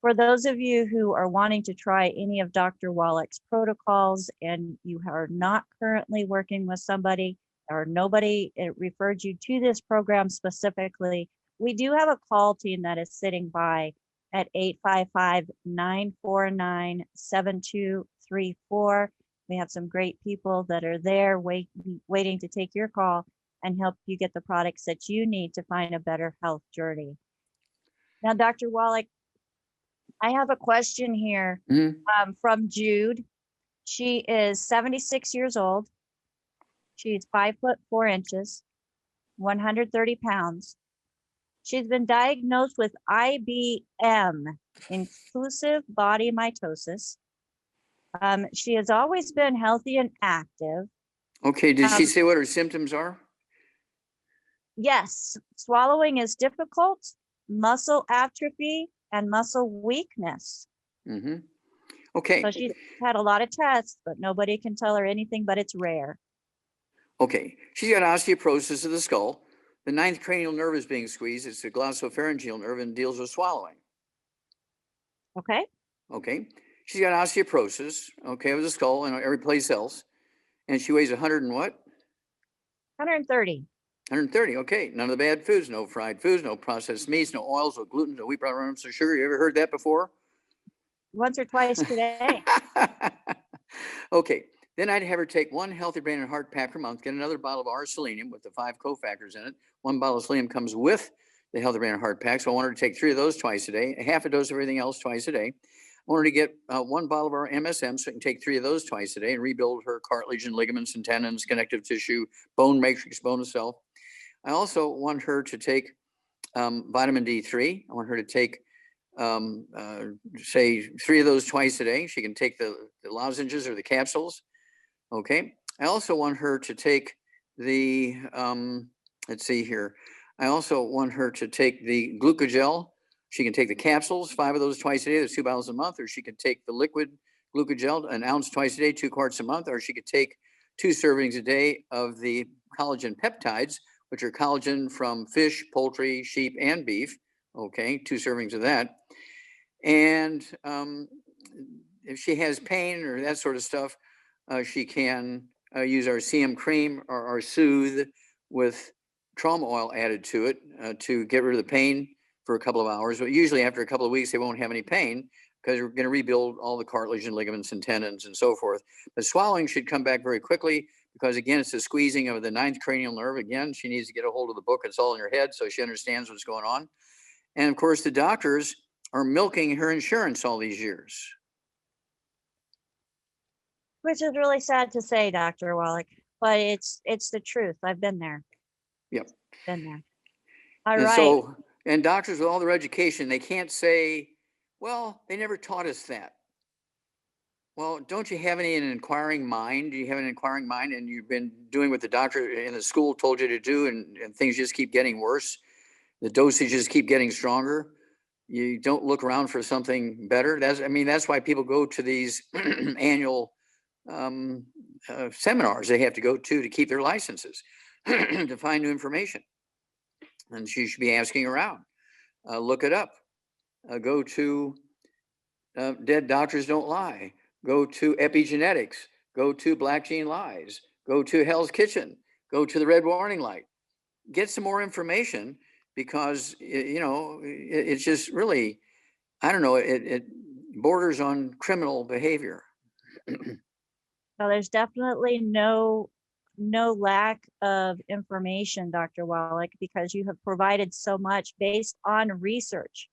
For those of you who are wanting to try any of Dr. Wallach's protocols and you are not currently working with somebody or nobody referred you to this program specifically, we do have a call team that is sitting by at 855-949-7234. We have some great people that are there waiting to take your call and help you get the products that you need to find a better health journey. Now, Dr. Wallach, I have a question here Mhm. from Jude. She is 76 years old. She's 5'4", 130 pounds. She's been diagnosed with IBM, inclusive body mitosis. She has always been healthy and active. Okay, did she Um, say what her symptoms are? Yes, swallowing is difficult, muscle atrophy, and muscle weakness. Mm-hmm. Okay, So she's had a lot of tests, but nobody can tell her anything, but it's rare. okay. She's got osteoporosis of the skull. The ninth cranial nerve is being squeezed. It's the glossopharyngeal nerve and deals with swallowing. Okay, Okay. She's got osteoporosis, okay, of the skull and every place else. And she weighs 100 and what? 130. 130. Okay. None of the bad foods, no fried foods, no processed meats, no oils, no gluten, no wheat, brown, no sugar. You ever heard that before? Once or twice today. Okay. Then I'd have her take one Healthy Brain and Heart pack per month, get another bottle of R-selenium with the 5 cofactors in it. One bottle of selenium comes with the Healthy Brain and Heart pack. So I want her to take 3 of those twice a day, half a dose of everything else twice a day. I want her to get 1 bottle of our MSM so I can take 3 of those twice a day and rebuild her cartilage and ligaments and tendons, connective tissue, bone matrix, bone itself. I also want her to take vitamin D3. I want her to take, say, 3 of those twice a day. She can take the lozenges or the capsules. Okay. I also want her to take the, let's see here. I also want her to take the glucogel. She can take the capsules, 5 of those twice a day. There's 2 bottles a month, or she could take the liquid glucogel, an ounce twice a day, 2 quarts a month, or she could take 2 servings a day of the collagen peptides, which are collagen from fish, poultry, sheep, and beef. Okay, 2 servings of that. And if she has pain or that sort of stuff, she can use our CM cream or our Soothe with trauma oil added to it to get rid of the pain for a couple of hours. But usually after a couple of weeks, they won't have any pain because we're going to rebuild all the cartilage and ligaments and tendons and so forth. But swallowing should come back very quickly because, again, it's the squeezing of the ninth cranial nerve. Again, she needs to get a hold of the book. It's all in her head so she understands what's going on. And of course, the doctors are milking her insurance all these years. Which is really sad to say, Dr. Wallach, but it's the truth. I've been there. Yep. Been there. All And right. so, and doctors with all their education, they can't say, well, they never taught us that. Well, don't you have an inquiring mind? Do you have an inquiring mind and you've been doing what the doctor in the school told you to do and things just keep getting worse? The dosages keep getting stronger. You don't look around for something better. That's why people go to these annual seminars they have to go to keep their licenses to find new information. And she should be asking around. Look it up. Go to Dead Doctors Don't Lie. Go to Epigenetics. Go to Black Gene Lies. Go to Hell's Kitchen. Go to the Red Warning Light. Get some more information because, it's just really, I don't know, it borders on criminal behavior. So there's definitely no lack of information, Dr. Wallach, because you have provided so much based on research.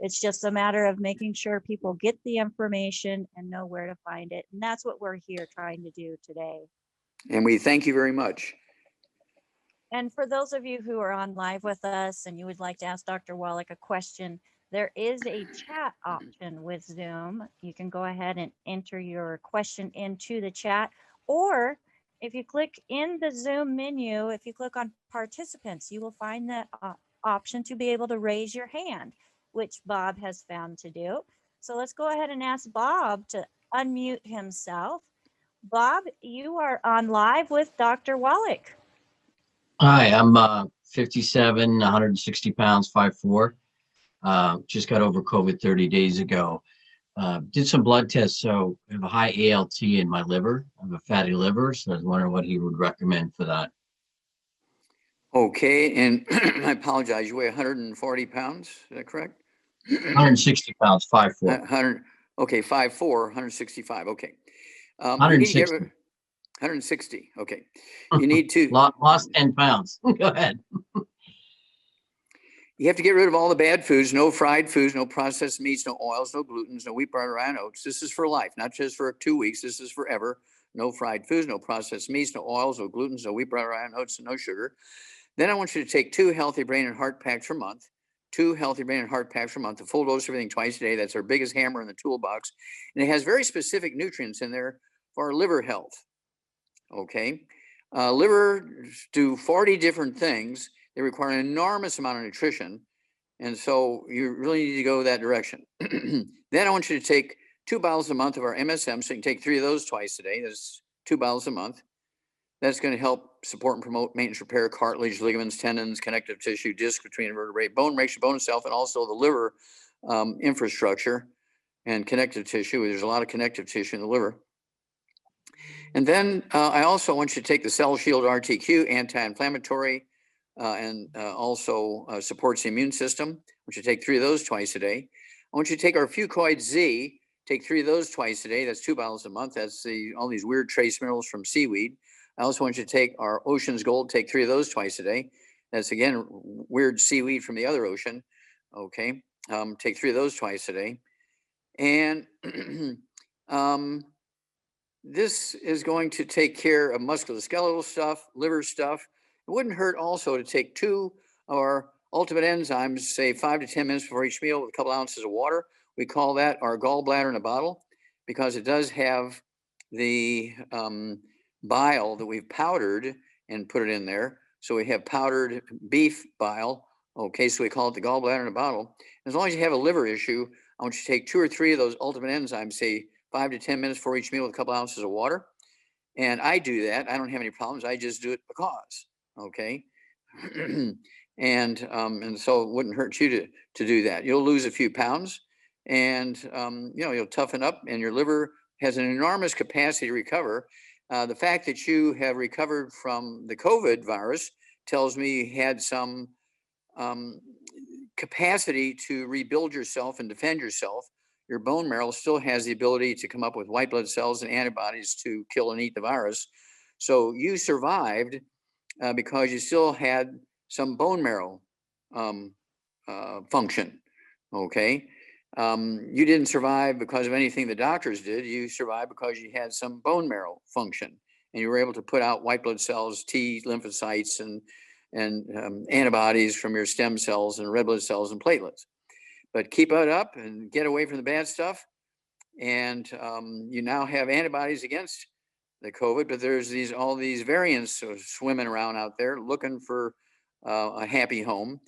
It's just a matter of making sure people get the information and know where to find it. And that's what we're here trying to do today. And we thank you very much. And for those of you who are on live with us and you would like to ask Dr. Wallach a question, there is a chat option with Zoom. You can go ahead and enter your question into the chat, or if you click in the Zoom menu, if you click on participants, you will find the option to be able to raise your hand, which Bob has found to do. So let's go ahead and ask Bob to unmute himself. Bob, you are on live with Dr. Wallach. Hi, I'm 57, 160 pounds, 5'4". Just got over COVID 30 days ago. Did some blood tests. So I have a high ALT in my liver. I have a fatty liver. So I was wondering what he would recommend for that. Okay, and I apologize, you weigh 140 pounds, is that correct? 160 pounds, 5'4". 100, okay, 5'4", 165, okay. You need to get 160. 160, okay. You need to, Lost 10 pounds. Go ahead. you have to get rid of all the bad foods, no fried foods, no processed meats, no oils, no glutens, no wheat, butter, and oats. This is for life, not just for 2 weeks, this is forever. No fried foods, no processed meats, no oils, no glutens, no wheat, butter, and oats, and no sugar. Then I want you to take 2 healthy brain and heart packs per month, 2 healthy brain and heart packs per month, a full dose of everything twice a day. That's our biggest hammer in the toolbox. And it has very specific nutrients in there for our liver health. Okay. Liver do 40 different things. They require an enormous amount of nutrition. And so you really need to go that direction. Then I want you to take 2 bottles a month of our MSM. So you can take 3 of those twice a day. That's 2 bottles a month. That's going to help support and promote maintenance, repair, cartilage, ligaments, tendons, connective tissue, disc between vertebrae, bone, makes your bone itself, and also the liver infrastructure and connective tissue. There's a lot of connective tissue in the liver. And then I also want you to take the Cell Shield RTQ, anti-inflammatory, and also supports the immune system. I want you to take 3 of those twice a day. I want you to take our Fucoid Z, take 3 of those twice a day. That's 2 bottles a month. That's all these weird trace minerals from seaweed. I also want you to take our Ocean's Gold, take 3 of those twice a day. That's again, weird seaweed from the other ocean. Okay, take 3 of those twice a day. And this is going to take care of musculoskeletal stuff, liver stuff. It wouldn't hurt also to take 2 of our ultimate enzymes, say 5 to 10 minutes before each meal with a couple ounces of water. We call that our gallbladder in a bottle because it does have the bile that we've powdered and put it in there. So we have powdered beef bile. Okay, so we call it the gallbladder in a bottle. As long as you have a liver issue, I want you to take 2 or 3 of those ultimate enzymes, say 5 to 10 minutes before each meal with a couple ounces of water. And I do that. I don't have any problems. I just do it because, okay? and so it wouldn't hurt you to do that. You'll lose a few pounds and, you know, you'll toughen up and your liver has an enormous capacity to recover. The fact that you have recovered from the COVID virus tells me you had some capacity to rebuild yourself and defend yourself. Your bone marrow still has the ability to come up with white blood cells and antibodies to kill and eat the virus. So you survived because you still had some bone marrow function, okay? You didn't survive because of anything the doctors did. You survived because you had some bone marrow function and you were able to put out white blood cells, T lymphocytes and antibodies from your stem cells and red blood cells and platelets. But keep it up and get away from the bad stuff. And you now have antibodies against the COVID, but there's all these variants swimming around out there looking for a happy home.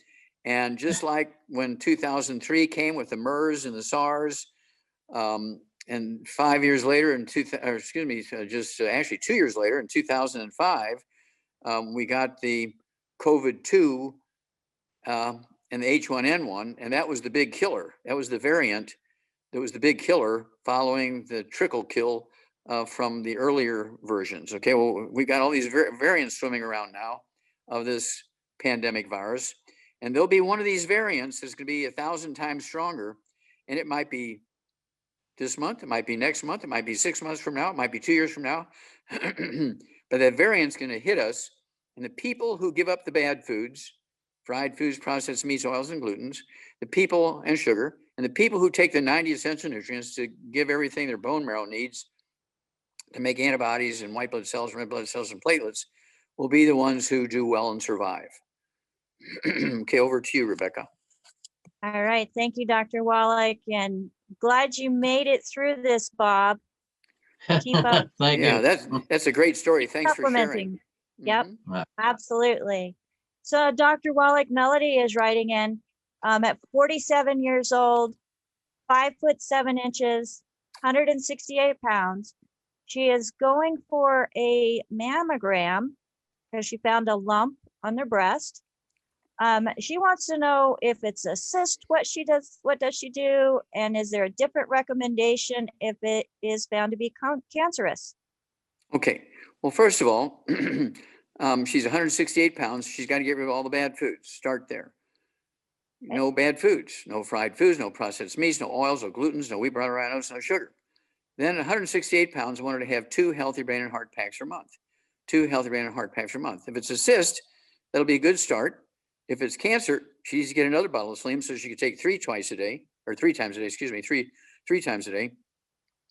And just like when 2003 came with the MERS and the SARS, and 5 years later, actually 2 years later, in 2005, we got the COVID-2 and the H1N1, and that was the big killer. That was the variant that was the big killer following the trickle kill from the earlier versions. Okay, well, we got all these variants swimming around now of this pandemic virus. And there'll be one of these variants that's going to be 1,000 times stronger. And it might be this month, it might be next month, it might be 6 months from now, it might be 2 years from now. But that variant's going to hit us. And the people who give up the bad foods, fried foods, processed meats, oils, and glutens, the people and sugar, and the people who take the 90 essential nutrients to give everything their bone marrow needs to make antibodies and white blood cells, red blood cells, and platelets will be the ones who do well and survive. Okay, over to you, Rebecca. All right. Thank you, Dr. Wallach. And glad you made it through this, Bob. Keep up. Thank Yeah, you. that's a great story. Thanks for sharing. Supplementing. Yep, Mhm. absolutely. So Dr. Wallach, Melody is writing in at 47 years old, 5'7", 168 pounds. She is going for a mammogram because she found a lump on their breast. She wants to know if it's a cyst, what does she do? And is there a different recommendation if it is found to be cancerous? Okay, well, first of all, she's 168 pounds. She's got to get rid of all the bad foods. Start there. No bad foods, no fried foods, no processed meats, no oils, no glutens, no wheat, butter, oats, no sugar. Then 168 pounds, I want her to have 2 healthy brain and heart packs per month. 2 healthy brain and heart packs per month. If it's a cyst, that'll be a good start. If it's cancer, she needs to get another bottle of Slim so she can take 3 times a day, three times a day.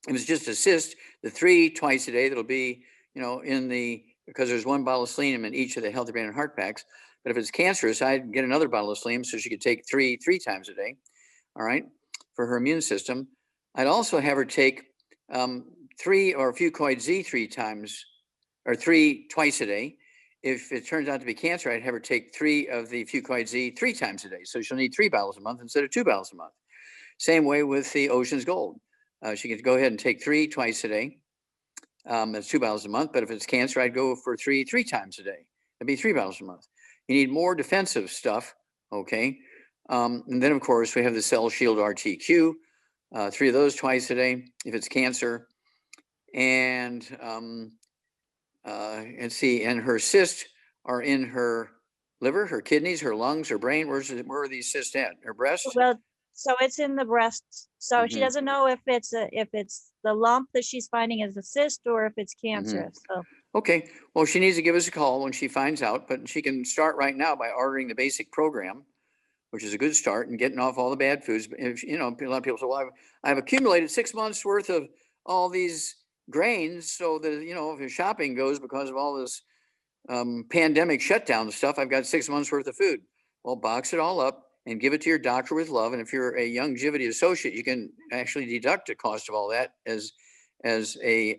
If it's just a cyst, the 3 twice a day, that'll be, because there's 1 bottle of selenium in each of the healthy brain and heart packs. But if it's cancerous, I'd get another bottle of selenium so she could take 3 times a day. All right, for her immune system. I'd also have her take 3 or Fucoid Z 3 times, or 3 twice a day. If it turns out to be cancer, I'd have her take 3 of the Fucoid Z 3 times a day. So she'll need 3 bottles a month instead of 2 bottles a month. Same way with the Ocean's Gold. She can go ahead and take 3 twice a day. That's 2 bottles a month. But if it's cancer, I'd go for 3 times a day. That'd be 3 bottles a month. You need more defensive stuff, okay? And then, of course, we have the Cell Shield RTQ, 3 of those twice a day if it's cancer. And see, and her cysts are in her liver, her kidneys, her lungs, her brain. Where are these cysts at? Her breast? Well, so it's in the breast. So she Mhm. doesn't know if it's the lump that she's finding is a cyst or if it's cancerous. So Okay, well, she needs to give us a call when she finds out, but she can start right now by ordering the basic program, which is a good start, and getting off all the bad foods. If, a lot of people say, well, I've accumulated 6 months worth of all these grains. So that, if your shopping goes because of all this pandemic shutdown stuff, I've got 6 months worth of food. Well, box it all up and give it to your doctor with love. And if you're a Youngevity associate, you can actually deduct the cost of all that as a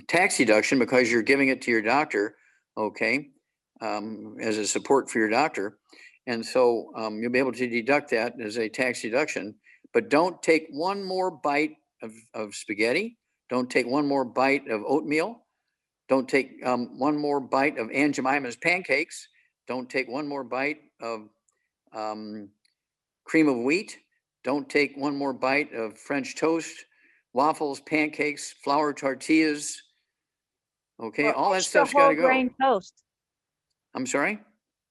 tax deduction because you're giving it to your doctor, okay, as a support for your doctor. And so you'll be able to deduct that as a tax deduction, but don't take one more bite of spaghetti. Don't take one more bite of oatmeal. Don't take one more bite of Aunt Jemima's pancakes. Don't take one more bite of cream of wheat. Don't take one more bite of French toast, waffles, pancakes, flour tortillas. Okay, or all that extra stuff's got whole to go. grain toast, I'm sorry?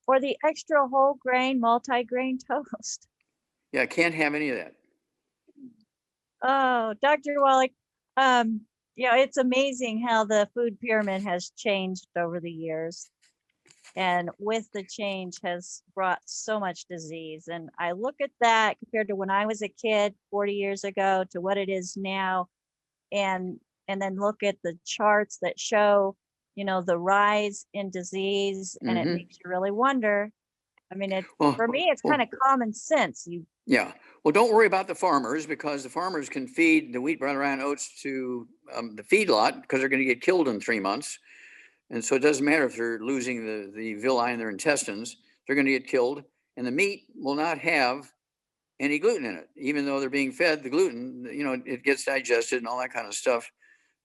or the extra whole grain multi-grain toast. Yeah, I can't have any of that. Oh, Dr. Wallach, it's amazing how the food pyramid has changed over the years. And with the change has brought so much disease. And I look at that compared to when I was a kid 40 years ago to what it is now. And then look at the charts that show, the rise in disease, and it Mhm. makes you really wonder. I mean, Well, for me, it's well, kind of common sense. Yeah, well, don't worry about the farmers because the farmers can feed the wheat, butter, and oats to the feedlot because they're going to get killed in 3 months. And so it doesn't matter if they're losing the villi in their intestines, they're going to get killed. And the meat will not have any gluten in it, even though they're being fed the gluten, it gets digested and all that kind of stuff.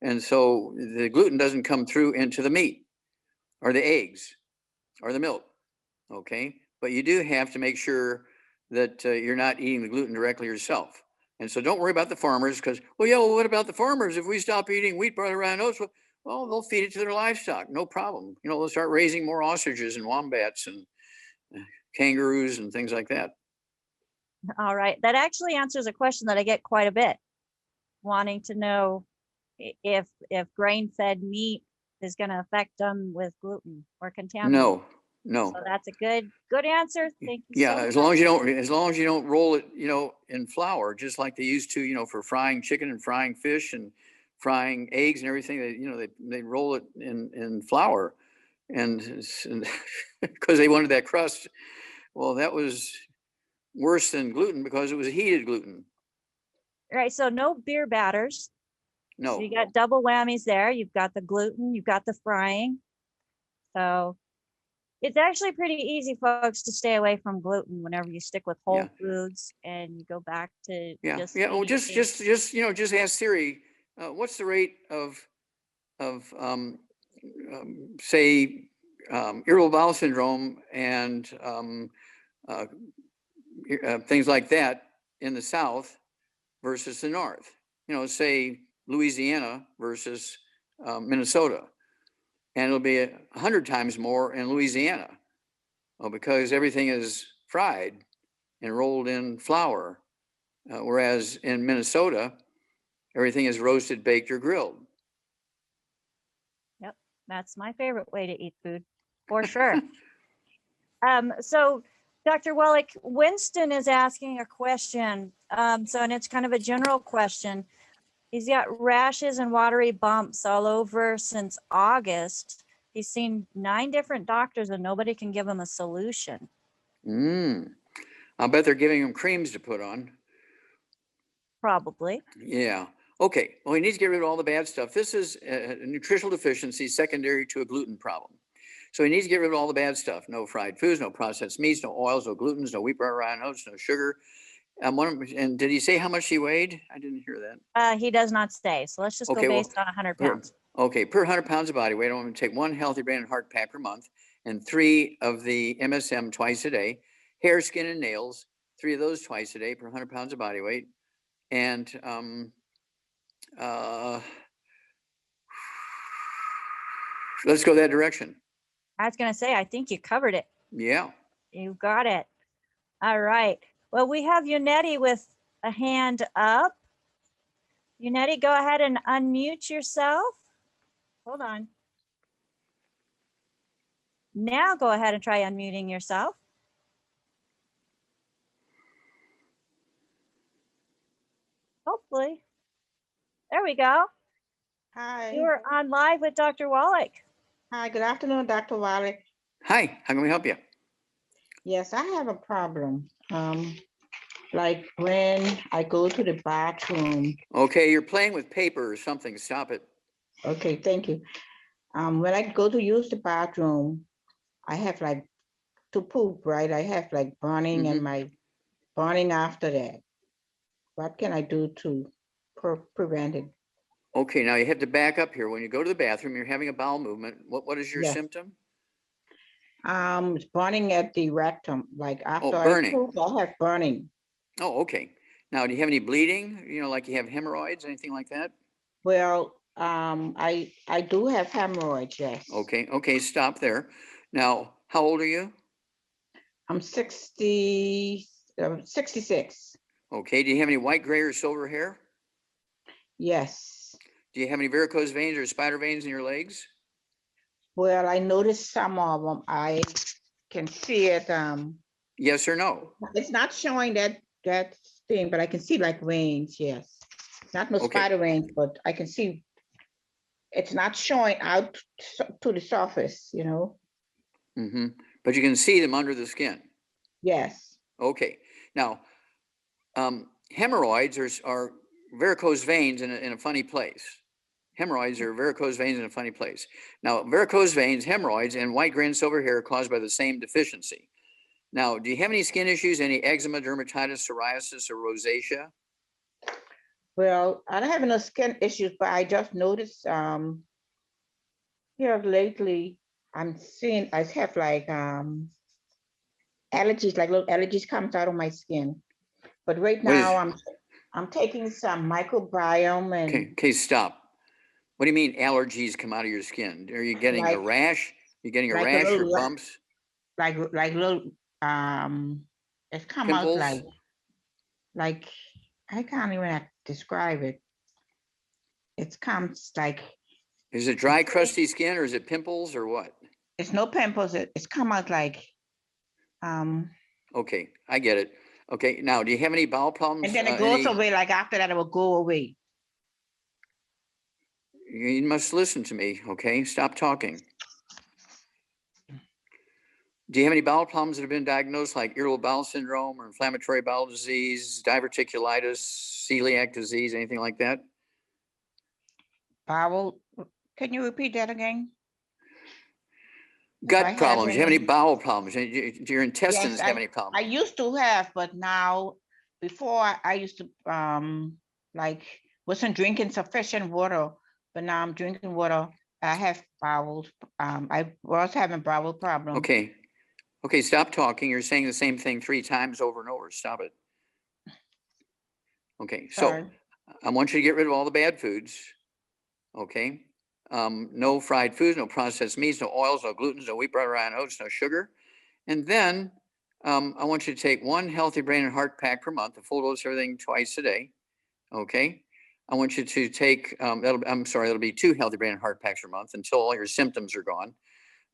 And so the gluten doesn't come through into the meat or the eggs or the milk. Okay. But you do have to make sure that you're not eating the gluten directly yourself. And so don't worry about the farmers because, well, what about the farmers? If we stop eating wheat, butter, and oats, well, they'll feed it to their livestock. No problem. They'll start raising more ostriches and wombats and kangaroos and things like that. All right. That actually answers a question that I get quite a bit, wanting to know if grain-fed meat is going to affect them with gluten or contaminant. No. So that's a good answer. Thank you. Yeah, so as much. long as you don't roll it, in flour, just like they used to, for frying chicken and frying fish and frying eggs and everything. They roll it in flour, and because they wanted that crust. Well, that was worse than gluten because it was heated gluten. All right. So no beer batters. No. So you got double whammies there. You've got the gluten, you've got the frying. So it's actually pretty easy, folks, to stay away from gluten whenever you stick with whole foods and you go back to Yeah. Well, just ask Siri, what's the rate of say irritable bowel syndrome and things like that in the South versus the North. You know, say Louisiana versus Minnesota. And it'll be 100 times more in Louisiana. Well, because everything is fried and rolled in flour. Whereas in Minnesota, everything is roasted, baked, or grilled. Yep, that's my favorite way to eat food, for sure. So Dr. Wallach, Winston is asking a question. And it's kind of a general question. He's got rashes and watery bumps all over since August. He's seen 9 different doctors and nobody can give him a solution. I'll bet they're giving him creams to put on. Probably. Yeah. Okay. Well, he needs to get rid of all the bad stuff. This is a nutritional deficiency secondary to a gluten problem. So he needs to get rid of all the bad stuff. No fried foods, no processed meats, no oils, no glutens, no wheat, rye, oats, no sugar. And did he say how much he weighed? I didn't hear that. He does not say. So let's just Okay, go well, based on 100 per- pounds. Okay, per 100 pounds of body weight, I want him to take 1 healthy brain and heart pack per month and 3 of the MSM twice a day. Hair, skin, and nails, 3 of those twice a day per 100 pounds of body weight. And let's go that direction. I was going to say, I think you covered it. Yeah. You got it. All right. Well, we have Unetti with a hand up. Unetti, go ahead and unmute yourself. Hold on. Now go ahead and try unmuting yourself. Hopefully. There we go. Hi. You're on live with Dr. Wallach. Hi, good afternoon, Dr. Wallach. Hi, how can we help you? Yes, I have a problem. Like when I go to the bathroom. Okay, you're playing with paper or something. Stop it. Okay, thank you. When I go to use the bathroom, I have like to poop, right? I have like burning and my burning after that. What can I do to prevent it? Okay, now you have to back up here. When you go to the bathroom, you're having a bowel movement. What is your Yes. symptom? It's burning at the rectum. Like after I burning. poop, I have burning. Oh, okay. Now, do you have any bleeding? You know, like you have hemorrhoids, anything like that? Well, I do have hemorrhoids, yes. Okay, stop there. Now, how old are you? I'm 66. Okay, do you have any white, gray, or silver hair? Yes. Do you have any varicose veins or spider veins in your legs? Well, I noticed some of them. I can see it. Yes or no? It's not showing that thing, but I can see like veins. Yes, not no Okay. spider veins, but I can see. It's not showing out to the surface, you know. But you can see them under the skin. Yes. Okay. Now, hemorrhoids are varicose veins in a funny place. Hemorrhoids are varicose veins in a funny place. Now, varicose veins, hemorrhoids, and white, gray, and silver hair are caused by the same deficiency. Now, do you have any skin issues, any eczema, dermatitis, psoriasis, or rosacea? Well, I don't have no skin issues, but I just noticed here lately I have like allergies, like little allergies comes out of my skin. But right now I'm taking some microbiome and Okay, stop. What do you mean allergies come out of your skin? Are you getting a rash? You're getting a like a rash or little bumps? like little it's come Pimples? out like I can't even describe it. It comes like, Is it dry, crusty skin, or is it pimples, or what? it's no pimples. It's come out like Okay, I get it. Okay, now, do you have any bowel problems? and then it goes away. Like after that, it will go away. You must listen to me, okay? Stop talking. Do you have any bowel problems that have been diagnosed, like irritable bowel syndrome or inflammatory bowel disease, diverticulitis, celiac disease, anything like that? Bowel, can you repeat that again? I Gut have problems. Do you have any any- bowel problems? Do your intestines have any I problems? used to have, but now, before I used to like wasn't drinking sufficient water, but now I'm drinking water I have bowels. I was having bowel problem. Okay. Okay, stop talking. You're saying the same thing 3 times over and over. Stop it. Okay, so Sorry. I want you to get rid of all the bad foods. Okay. No fried foods, no processed meats, no oils, no glutens, no wheat, butter, rye, oats, no sugar. And then I want you to take 1 Healthy Brain and Heart pack per month, a full dose of everything twice a day. Okay. I want you to take, that'll be 2 Healthy Brain and Heart packs per month until all your symptoms are gone.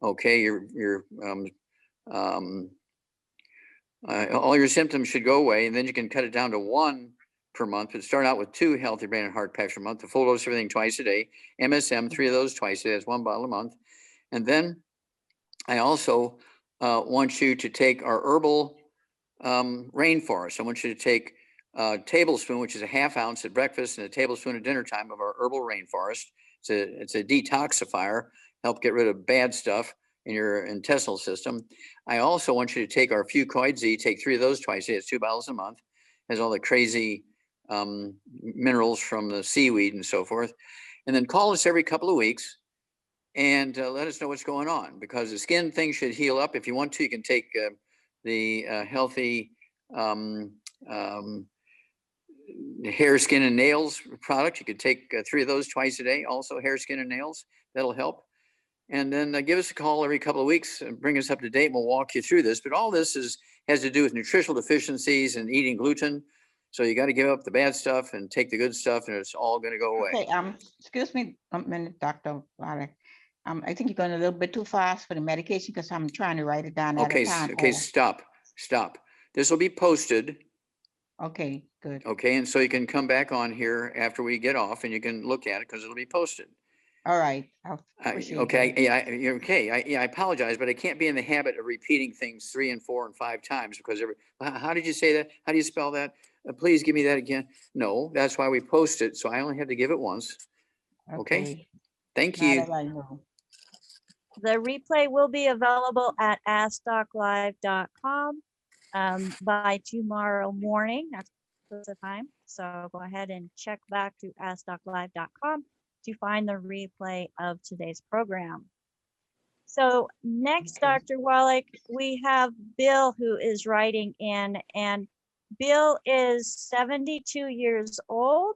Okay. All your symptoms should go away, and then you can cut it down to 1 per month, but start out with 2 Healthy Brain and Heart packs per month, the full dose of everything twice a day, MSM, 3 of those twice a day, that's 1 bottle a month. And then I also want you to take our herbal rainforest. I want you to take a tablespoon, which is a ½ ounce at breakfast, and a tablespoon at dinner time of our herbal rainforest. It's a detoxifier, help get rid of bad stuff in your intestinal system. I also want you to take our Fucoid Z, take 3 of those twice a day. It's 2 bottles a month. Has all the crazy minerals from the seaweed and so forth. And then call us every couple of weeks and let us know what's going on, because the skin thing should heal up. If you want to, you can take the healthy hair, skin, and nails product. You could take 3 of those twice a day, also hair, skin, and nails. That'll help. And then give us a call every couple of weeks and bring us up to date, and we'll walk you through this. But all this has to do with nutritional deficiencies and eating gluten. So you got to give up the bad stuff and take the good stuff, and it's all going to go away. Okay, excuse me a minute, Dr. Wallach. I think you're going a little bit too fast for the medication because I'm trying to write it down at a time. Okay, stop. This will be posted. Okay, good. Okay, and so you can come back on here after we get off, and you can look at it because it'll be posted. All right. I apologize, but I can't be in the habit of repeating things 3 and 4 and 5 times because how did you say that? How do you spell that? Please give me that again. No, that's why we post it. So I only had to give it once. Okay. Thank Now you. that I know. The replay will be available at askdoclive.com by tomorrow morning. That's the time. So go ahead and check back to askdoclive.com to find the replay of today's program. So next, Okay. Dr. Wallach, we have Bill who is writing in, and Bill is 72 years old.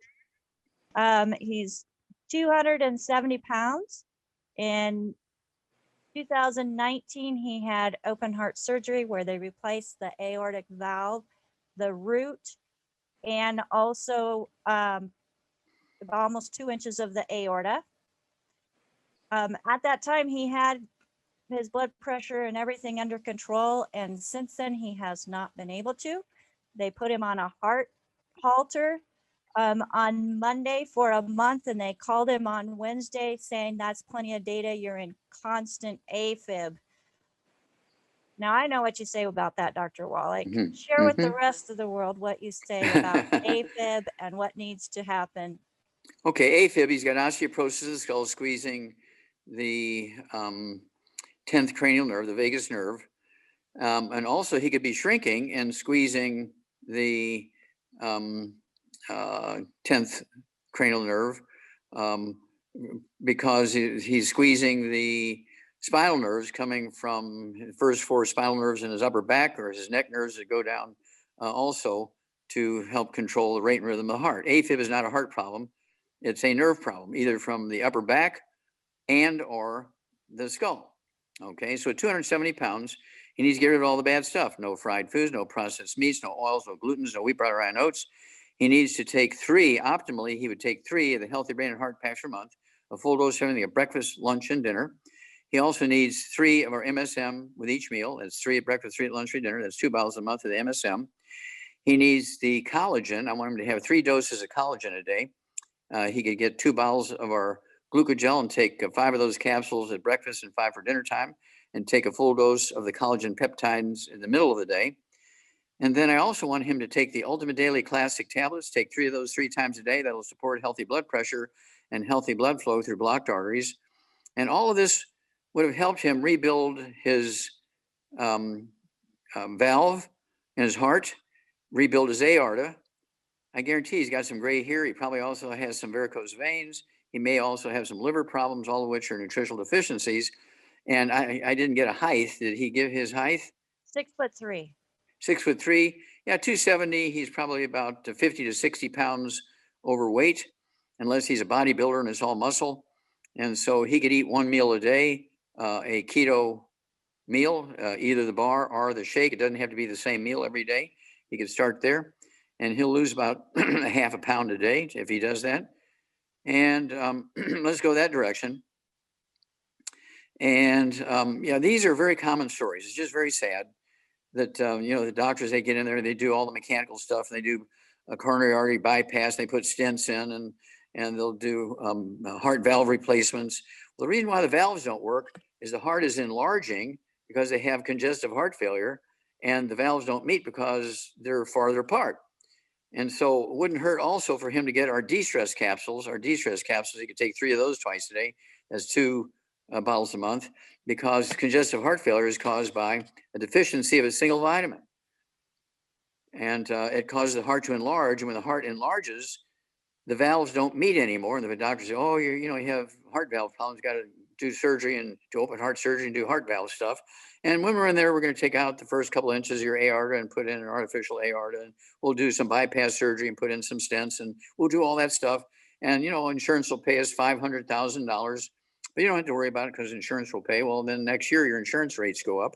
He's 270 pounds. In 2019, he had open heart surgery where they replaced the aortic valve, the root, and also almost 2 inches of the aorta. At that time, he had his blood pressure and everything under control, and since then he has not been able to. They put him on a heart halter on Monday for a month, and they called him on Wednesday saying that's plenty of data, you're in constant AFib. Now I know what you say about that, Dr. Wallach. Share with the rest of the world what you say about AFib and what needs to happen. Okay, AFib, he's got osteoporosis of the skull, squeezing the 10th cranial nerve, the vagus nerve. And also he could be shrinking and squeezing the 10th cranial nerve because he's squeezing the spinal nerves coming from the first 4 spinal nerves in his upper back or his neck nerves that go down also to help control the rate and rhythm of the heart. AFib is not a heart problem. It's a nerve problem, either from the upper back and or the skull. Okay, so at 270 pounds, he needs to get rid of all the bad stuff. No fried foods, no processed meats, no oils, no glutens, no wheat, butter, rye, and oats. He needs to take 3, optimally, he would take 3 of the Healthy Brain and Heart packs per month, a full dose of everything at breakfast, lunch, and dinner. He also needs 3 of our MSM with each meal. That's 3 at breakfast, 3 at lunch, 3 at dinner. That's 2 bottles a month of the MSM. He needs the collagen. I want him to have 3 doses of collagen a day. He could get 2 bottles of our glucogel and take 5 of those capsules at breakfast and 5 for dinner time, and take a full dose of the collagen peptides in the middle of the day. And then I also want him to take the Ultimate Daily Classic tablets, take 3 of those 3 times a day. That'll support healthy blood pressure and healthy blood flow through blocked arteries. And all of this would have helped him rebuild his valve in his heart, rebuild his aorta. I guarantee he's got some gray hair. He probably also has some varicose veins. He may also have some liver problems, all of which are nutritional deficiencies. And I didn't get a height. Did he give his height? 6'3". 6'3". Yeah, 270. He's probably about 50 to 60 pounds overweight, unless he's a bodybuilder and it's all muscle. And so he could eat one meal a day, a keto meal, either the bar or the shake. It doesn't have to be the same meal every day. He could start there, and he'll lose about a half a pound a day if he does that. And let's go that direction. And yeah, these are very common stories. It's just very sad that the doctors, they get in there, they do all the mechanical stuff, they do a coronary artery bypass, they put stents in, and they'll do heart valve replacements. Well, the reason why the valves don't work is the heart is enlarging because they have congestive heart failure, and the valves don't meet because they're farther apart. And so it wouldn't hurt also for him to get our de-stress capsules. Our de-stress capsules, he could take 3 of those twice a day. That's 2 bottles a month, because congestive heart failure is caused by a deficiency of a single vitamin. And it causes the heart to enlarge. And when the heart enlarges, the valves don't meet anymore. And the doctors say, oh, you have heart valve problems, got to do surgery and do open heart surgery and do heart valve stuff. And when we're in there, we're going to take out the first couple inches of your aorta and put in an artificial aorta. And we'll do some bypass surgery and put in some stents, and we'll do all that stuff. And, insurance will pay us $500,000, but you don't have to worry about it because insurance will pay. Well, then next year, your insurance rates go up.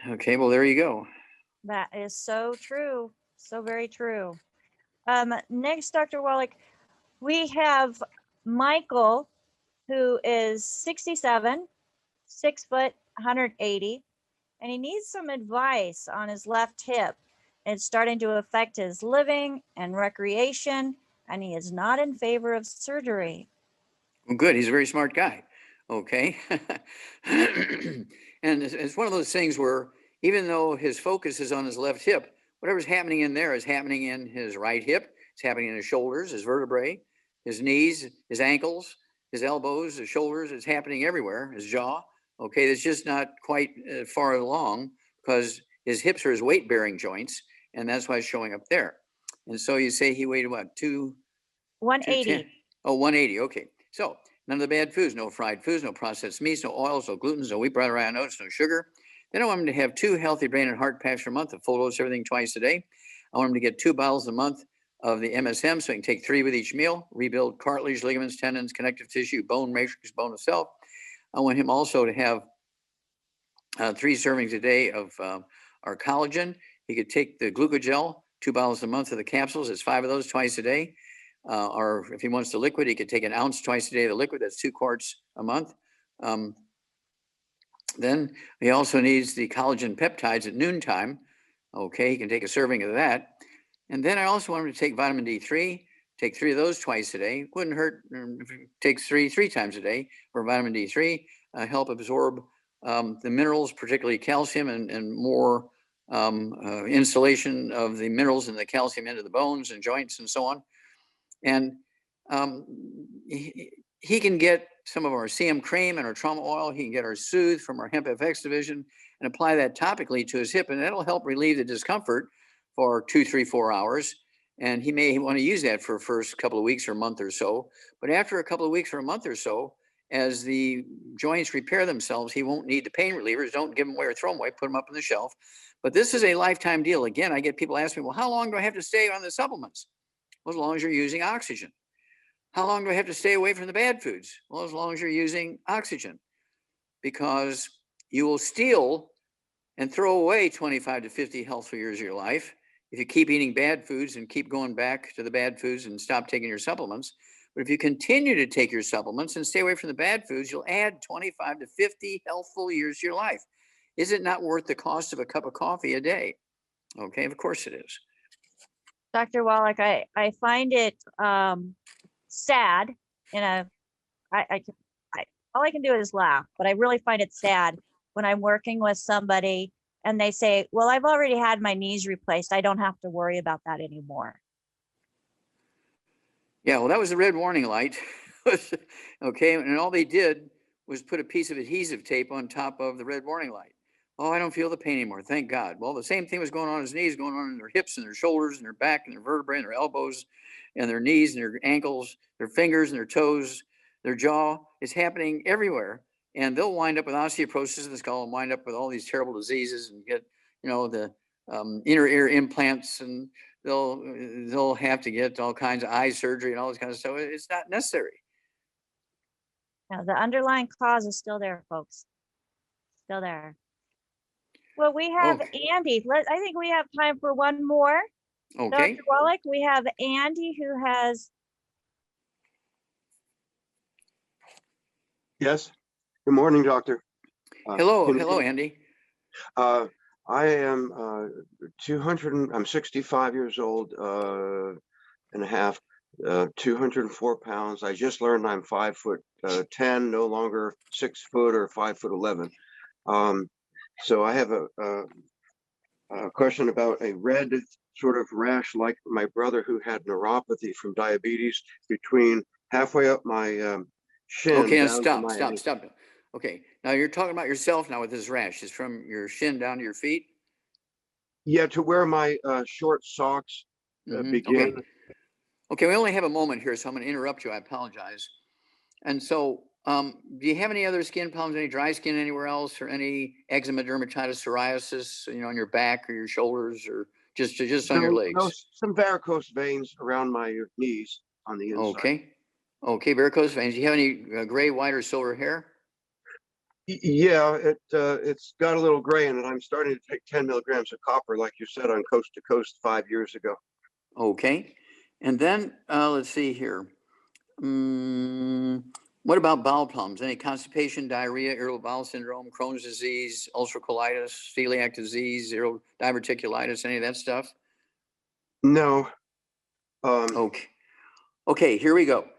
Okay, well, there you go. That is so true. So very true. Next, Dr. Wallach, we have Michael, who is 67, 6 foot, 180, and he needs some advice on his left hip. It's starting to affect his living and recreation, and he is not in favor of surgery. Well, good. He's a very smart guy. Okay. And it's one of those things where even though his focus is on his left hip, whatever's happening in there is happening in his right hip. It's happening in his shoulders, his vertebrae, his knees, his ankles, his elbows, his shoulders. It's happening everywhere, his jaw. Okay. It's just not quite far along because his hips are his weight-bearing joints, and that's why it's showing up there. And so you say he weighed what, 180. 210? Oh, 180. Okay. So none of the bad foods, no fried foods, no processed meats, no oils, no glutens, no wheat, bran, rye, oats, no sugar. Then I want him to have 2 healthy brain and heart packs per month of full dose everything twice a day. I want him to get 2 bottles a month of the MSM, so he can take 3 with each meal, rebuild cartilage, ligaments, tendons, connective tissue, bone matrix, bone itself. I want him also to have 3 servings a day of our collagen. He could take the glucogel, 2 bottles a month of the capsules. It's 5 of those twice a day. Or if he wants the liquid, he could take an ounce twice a day of the liquid. That's 2 quarts a month. Then he also needs the collagen peptides at noontime. Okay, he can take a serving of that. And then I also want him to take vitamin D3, take 3 of those twice a day. Wouldn't hurt if he takes 3 times a day for vitamin D3, help absorb the minerals, particularly calcium, and more insulation of the minerals and the calcium into the bones and joints and so on. And he can get some of our CM cream and our trauma oil. He can get our Soothe from our Hemp FX division and apply that topically to his hip, and that'll help relieve the discomfort for 2, 3, 4 hours. And he may want to use that for the first couple of weeks or a month or so. But after a couple of weeks or a month or so, as the joints repair themselves, he won't need the pain relievers. Don't give them away or throw them away, put them up on the shelf. But this is a lifetime deal. Again, I get people asking me, well, how long do I have to stay on the supplements? Well, as long as you're using oxygen. How long do I have to stay away from the bad foods? Well, as long as you're using oxygen, because you will steal and throw away 25 to 50 healthful years of your life if you keep eating bad foods and keep going back to the bad foods and stop taking your supplements. But if you continue to take your supplements and stay away from the bad foods, you'll add 25 to 50 healthful years to your life. Is it not worth the cost of a cup of coffee a day? Okay, of course it is. Dr. Wallach, I find it sad all I can do is laugh, but I really find it sad when I'm working with somebody and they say, well, I've already had my knees replaced. I don't have to worry about that anymore. Yeah, well, that was the red warning light. Okay, and all they did was put a piece of adhesive tape on top of the red warning light. Oh, I don't feel the pain anymore. Thank God. Well, the same thing was going on in his knees, going on in their hips and their shoulders and their back and their vertebrae and their elbows and their knees and their ankles, their fingers and their toes, their jaw. It's happening everywhere. And they'll wind up with osteoporosis of the skull and wind up with all these terrible diseases and get, the inner ear implants, and they'll have to get all kinds of eye surgery and all this kind of stuff. It's not necessary. Now, the underlying cause is still there, folks. Still there. Well, we have Okay. Andy. I think we have time for one more. Okay. Dr. Wallach, we have Andy who has, Yes. Good morning, doctor. Hello, can- hello, Andy. I am I'm 65 years old and a half, 204 pounds. I just learned I'm 5'10", no longer 6 foot or 5'11". So I have a question about a red sort of rash like my brother who had neuropathy from diabetes between halfway up my shin. Okay, now down to stop, my stop, ankle. stop. Okay, now you're talking about yourself now with this rash. It's from your shin down to your feet? Yeah, to where my short socks Mhm, begin. Okay. Okay, we only have a moment here, so I'm gonna interrupt you. I apologize. And so, do you have any other skin problems, any dry skin anywhere else, or any eczema, dermatitis, psoriasis, on your back or your shoulders, or just on your No, legs? some varicose veins around my knees on the inside. Okay. Okay, varicose veins. Do you have any gray, white, or silver hair? Yeah, it's got a little gray in it. I'm starting to take 10 milligrams of copper, like you said, on Coast to Coast 5 years ago. Okay. And then, let's see here. What about bowel problems? Any constipation, diarrhea, irritable bowel syndrome, Crohn's disease, ulcerative colitis, celiac disease, diverticulitis, any of that stuff? No. Okay. Okay, here we go.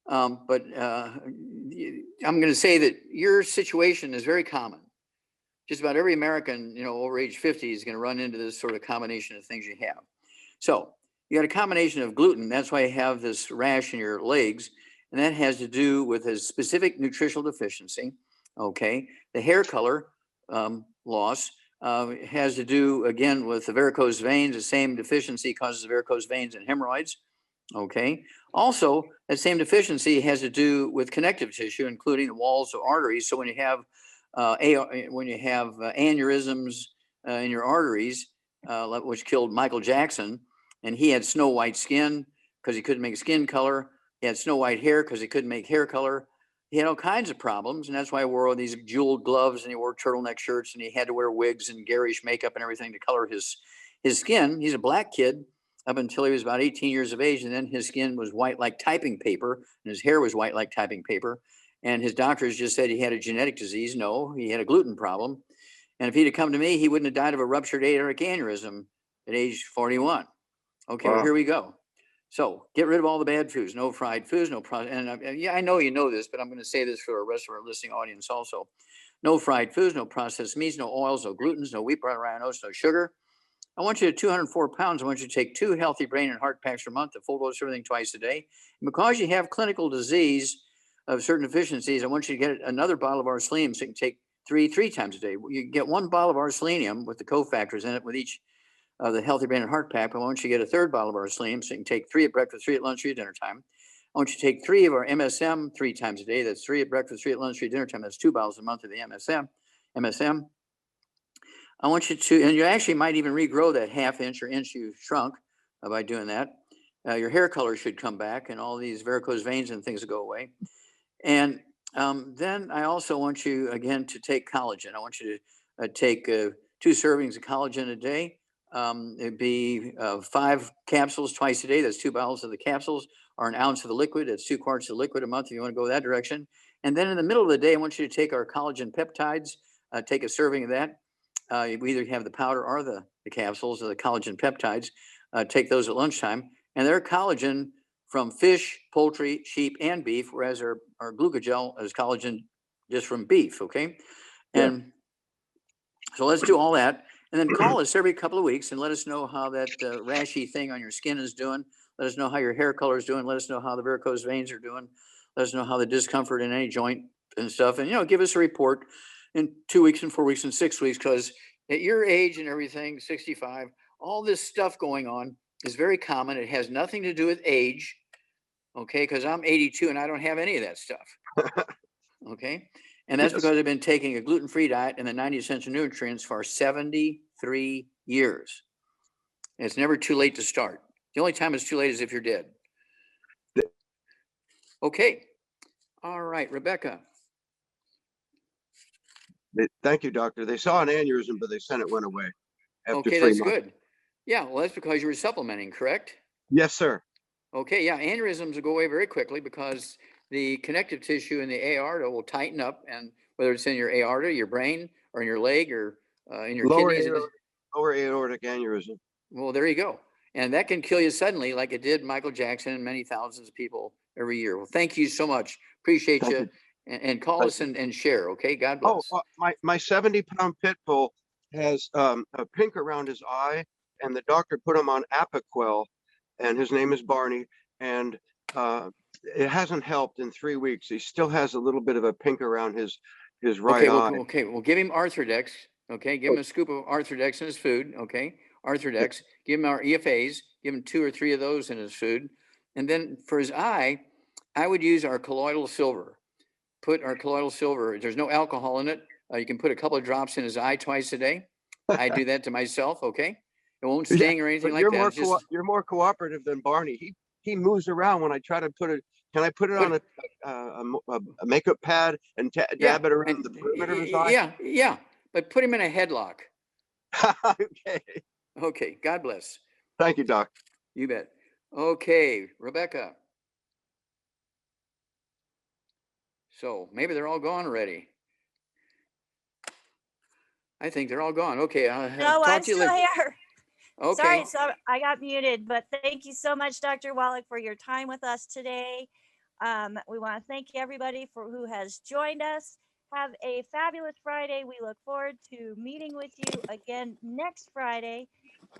But I'm going to say that your situation is very common. Just about every American, over age 50 is going to run into this sort of combination of things you have. So you got a combination of gluten. That's why you have this rash in your legs. And that has to do with a specific nutritional deficiency. Okay. The hair color loss has to do, again, with the varicose veins. The same deficiency causes varicose veins and hemorrhoids. Okay. Also, that same deficiency has to do with connective tissue, including the walls of arteries. So when you have aneurysms in your arteries, which killed Michael Jackson, and he had snow white skin because he couldn't make skin color. He had snow white hair because he couldn't make hair color. He had all kinds of problems, and that's why he wore all these jeweled gloves and he wore turtleneck shirts and he had to wear wigs and garish makeup and everything to color his skin. He's a black kid up until he was about 18 years of age, and then his skin was white like typing paper, and his hair was white like typing paper. And his doctors just said he had a genetic disease. No, he had a gluten problem. And if he'd have come to me, he wouldn't have died of a ruptured aortic aneurysm at age 41. Okay, well, Wow. here we go. So get rid of all the bad foods, no fried foods, no processed. And yeah, I know you know this, but I'm going to say this for the rest of our listening audience also. No fried foods, no processed meats, no oils, no glutens, no wheat, bran, rye, no sugar. I want you to 204 pounds. I want you to take 2 healthy brain and heart packs per month, a full dose of everything twice a day. And because you have clinical disease of certain deficiencies, I want you to get another bottle of our selenium so you can take three times a day. You get 1 bottle of our selenium with the cofactors in it with each of the healthy brain and heart pack. I want you to get a 3rd bottle of our selenium so you can take 3 at breakfast, 3 at lunch, 3 at dinner time. I want you to take 3 of our MSM 3 times a day. That's 3 at breakfast, 3 at lunch, 3 at dinner time. That's 2 bottles a month of the MSM. I want you to, and you actually might even regrow that ½ inch or inch you shrunk by doing that. Your hair color should come back and all these varicose veins and things will go away. And then I also want you, again, to take collagen. I want you to take 2 servings of collagen a day. It'd be 5 capsules twice a day. That's 2 bottles of the capsules, or 1 ounce of the liquid. That's 2 quarts of liquid a month if you want to go that direction. And then in the middle of the day, I want you to take our collagen peptides, take a serving of that. We either have the powder or the capsules of the collagen peptides. Take those at lunchtime. And they're collagen from fish, poultry, sheep, and beef, whereas our glucogel is collagen just from beef, okay? And so let's do all that. And then call us every couple of weeks and let us know how that rashy thing on your skin is doing. Let us know how your hair color is doing. Let us know how the varicose veins are doing. Let us know how the discomfort in any joint and stuff. And, give us a report. in 2 weeks and 4 weeks and 6 weeks, because at your age and everything, 65, all this stuff going on is very common. It has nothing to do with age. Okay, because I'm 82 and I don't have any of that stuff. Okay, and that's Yes. because I've been taking a gluten-free diet and the 90 essential nutrients for 73 years. And it's never too late to start. The only time it's too late is if you're dead. Okay. All right, Rebecca. Thank you, doctor. They saw an aneurysm, but they said it went away after Okay, 3 that's months. good. Yeah, well, that's because you were supplementing, correct? Yes, sir. Okay, yeah, aneurysms will go away very quickly because the connective tissue in the aorta will tighten up, and whether it's in your aorta, your brain, or in your leg, or in your Lower kidneys, lower aortic aneurysm. well, there you go. And that can kill you suddenly, like it did Michael Jackson and many thousands of people every year. Well, thank you so much. Appreciate Thank you. you. And call Thank us and share. Okay, God bless. Oh, my 70-pound pit bull has a pink around his eye, and the doctor put him on Apoquel, and his name is Barney, and it hasn't helped in 3 weeks. He still has a little bit of a pink around his right Okay, eye. okay, well, give him Arthrodex. Okay, give him a scoop of Arthrodex in his food. Okay, Arthrodex. Give him our EFAs. Give him 2 or 3 of those in his food. And then for his eye, I would use our colloidal silver. Put our colloidal silver. There's no alcohol in it. You can put a couple of drops in his eye twice a day. I do that to myself. Okay, it won't Yeah, sting or anything But like you're that. more It's just you're more cooperative than Barney. He moves around when I try to put it. Can I put it on a makeup pad and dab it around the perimeter of his eye? yeah. But put him in a headlock. Okay. Okay. God bless. Thank you, Doc. You bet. Okay, Rebecca. So maybe they're all gone already. I think they're all gone. Okay, I'll No, talk I'm to you still later. here. Okay. Sorry, so I got muted, but thank you so much, Dr. Wallach, for your time with us today. We want to thank everybody for who has joined us. Have a fabulous Friday. We look forward to meeting with you again next Friday.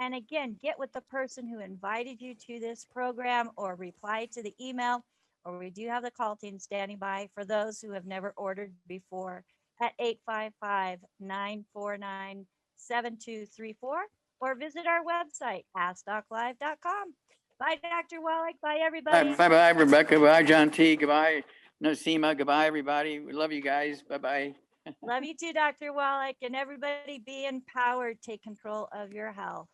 And again, get with the person who invited you to this program or reply to the email, or we do have the call team standing by for those who have never ordered before at 855-949-7234, or visit our website, askdoclive.com. Bye, Dr. Wallach. Bye, everybody. Bye, Rebecca. Bye, John T. Goodbye, Nasima. Goodbye, everybody. We love you guys. Bye-bye. Love you too, Dr. Wallach, and everybody be empowered. Take control of your health.